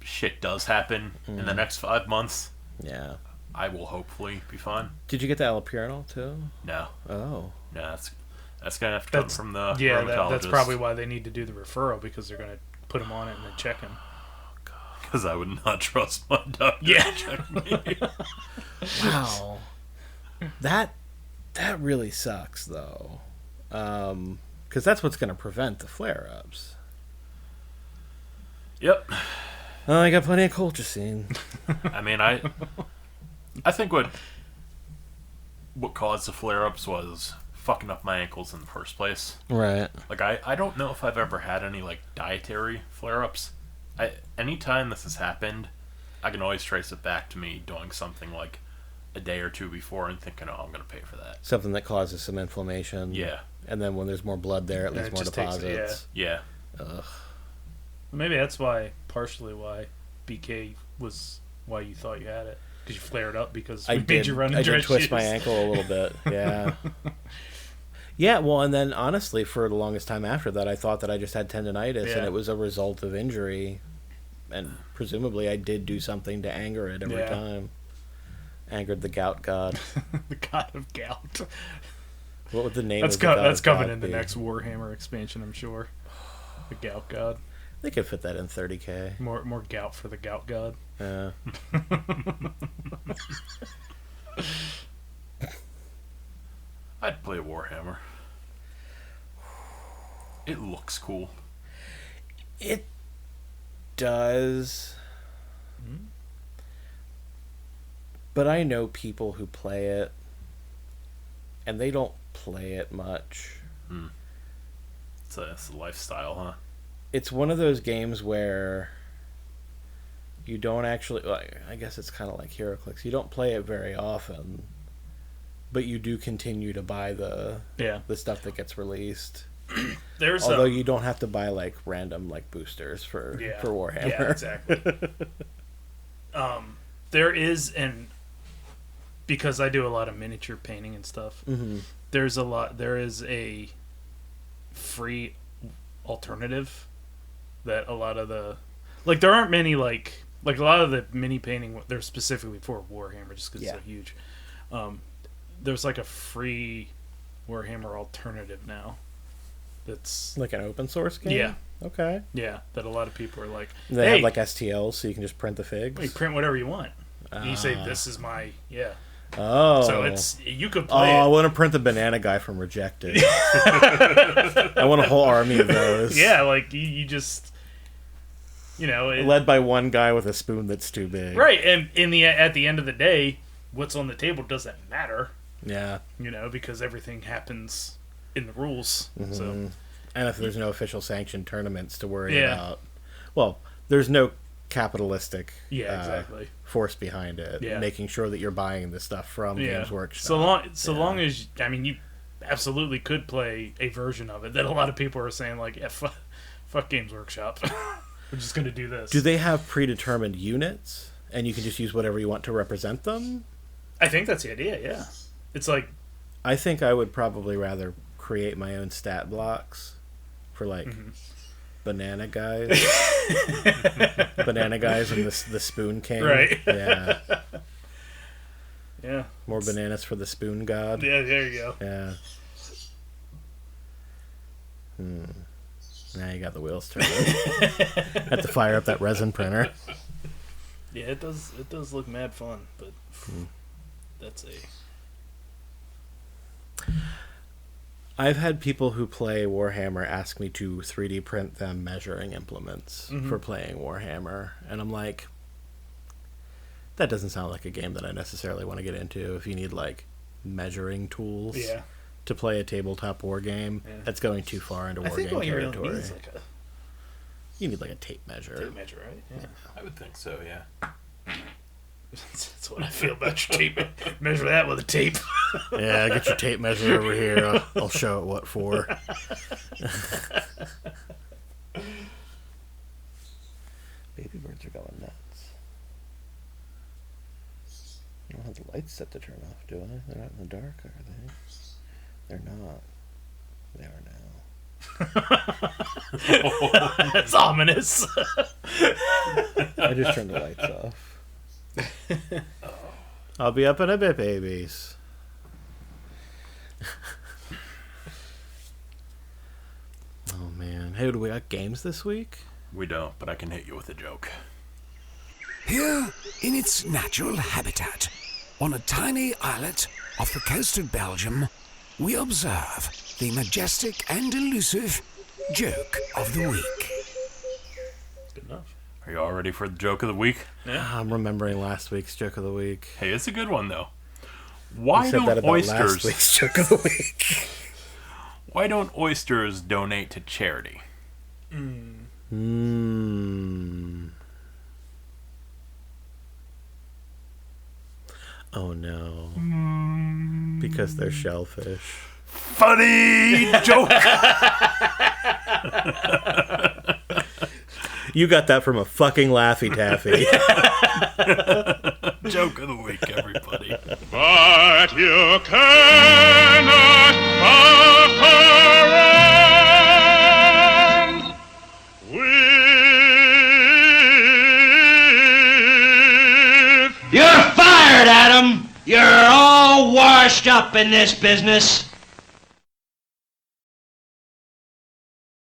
shit does happen in the next 5 months, Yeah. I will hopefully be fine. Did you get the allopurinol too? No, Oh. no, that's gonna have to come from the Yeah, rheumatologist. that's probably why they need to do the referral, because they're going to put him on it and then check him. Because I would not trust my doctor Yeah. to check me. Wow. That really sucks though. Because that's what's going to prevent the flare-ups. Yep. Oh, I got plenty of colchicine. I mean, I think what caused the flare-ups was fucking up my ankles in the first place. Right. Like, I don't know if I've ever had any, like, dietary flare-ups. Anytime this has happened, I can always trace it back to me doing something, like, a day or two before and thinking, oh, I'm going to pay for that. Something that causes some inflammation. Yeah. And then when there's more blood there, it Yeah, leaves it more just takes it, deposits. Yeah. Ugh. Maybe that's partially why BK was why you thought you had it. Because you flared up because we made you run in I dress did twist shoes. my ankle a little bit. Yeah. Yeah, well, and then honestly, for the longest time after that, I thought that I just had tendonitis, Yeah. and it was a result of injury. And presumably, I did do something to anger it every Yeah. time. Angered the gout god. The god of gout. What would the name That's of the god that's of coming gout in the be? next Warhammer expansion, I'm sure. The gout god. They could fit that in 30K. More gout for the gout god. Yeah. I'd play Warhammer. It looks cool. It does. But I know people who play it, and they don't play it much. It's a lifestyle, huh? It's one of those games where you don't actually... Like, I guess it's kind of like HeroClix. You don't play it very often, but you do continue to buy the stuff that gets released. There's Although you don't have to buy like random like boosters for Warhammer. Yeah, exactly. There is because I do a lot of miniature painting and stuff. Mm-hmm. There is a free alternative that a lot of the there aren't many like a lot of the mini painting they're specifically for Warhammer just because it's so huge. There's like a free Warhammer alternative now. That's like an open source game. Yeah. Okay. Yeah, that a lot of people are like. They have like STLs, so you can just print the figs. You print whatever you want. And you say this is my Oh. So you could play. I want to print the banana guy from Rejected. I want a whole army of those. Yeah, like you just led by one guy with a spoon that's too big. right. And at the end of the day, what's on the table doesn't matter. Yeah. Because everything happens in the rules. Mm-hmm. So and if there's no official sanctioned tournaments to worry about, well, there's no capitalistic exactly force behind it. Yeah. Making sure that you're buying the stuff from Games Workshop. So long as you absolutely could play a version of it that a lot of people are saying like fuck Games Workshop. We're just gonna do this. Do they have predetermined units and you can just use whatever you want to represent them? I think that's the idea. Yeah, it's like I think I would probably rather create my own stat blocks for like banana guys, banana guys, and the Spoon King. Right. Yeah. Yeah. More bananas for the Spoon God. Yeah. There you go. Yeah. Now you got the wheels turning. Have to fire up that resin printer. Yeah, it does. It does look mad fun, but that's I've had people who play Warhammer ask me to 3D print them measuring implements for playing Warhammer, and I'm like, that doesn't sound like a game that I necessarily want to get into. If you need like measuring tools to play a tabletop war game, that's going too far into war game territory. Really You need like a tape measure. tape measure, right? Yeah. I would think so, yeah. That's what I feel about your tape. Measure that with a tape. Yeah, get your tape measure over here. I'll show it what for. Baby birds are going nuts. I don't have the lights set to turn off, do I? They're not in the dark, are they? They're not. They are now. That's ominous. I just turned the lights off. I'll be up in a bit, babies. Oh man, hey, do we got games this week? We don't, but I can hit you with a joke. Here, in its natural habitat, on a tiny islet off the coast of Belgium, we observe the majestic and elusive joke of the week. Good enough. Are you all ready for the joke of the week? I'm remembering last week's joke of the week. Hey, it's a good one though. Why You said that don't about last oysters? week's joke of the week. Why don't oysters donate to charity? Oh no. Because they're shellfish. Funny joke. You got that from a fucking Laffy Taffy. Joke of the week, everybody. But you cannot comprehend with. You're fired, Adam. You're all washed up in this business.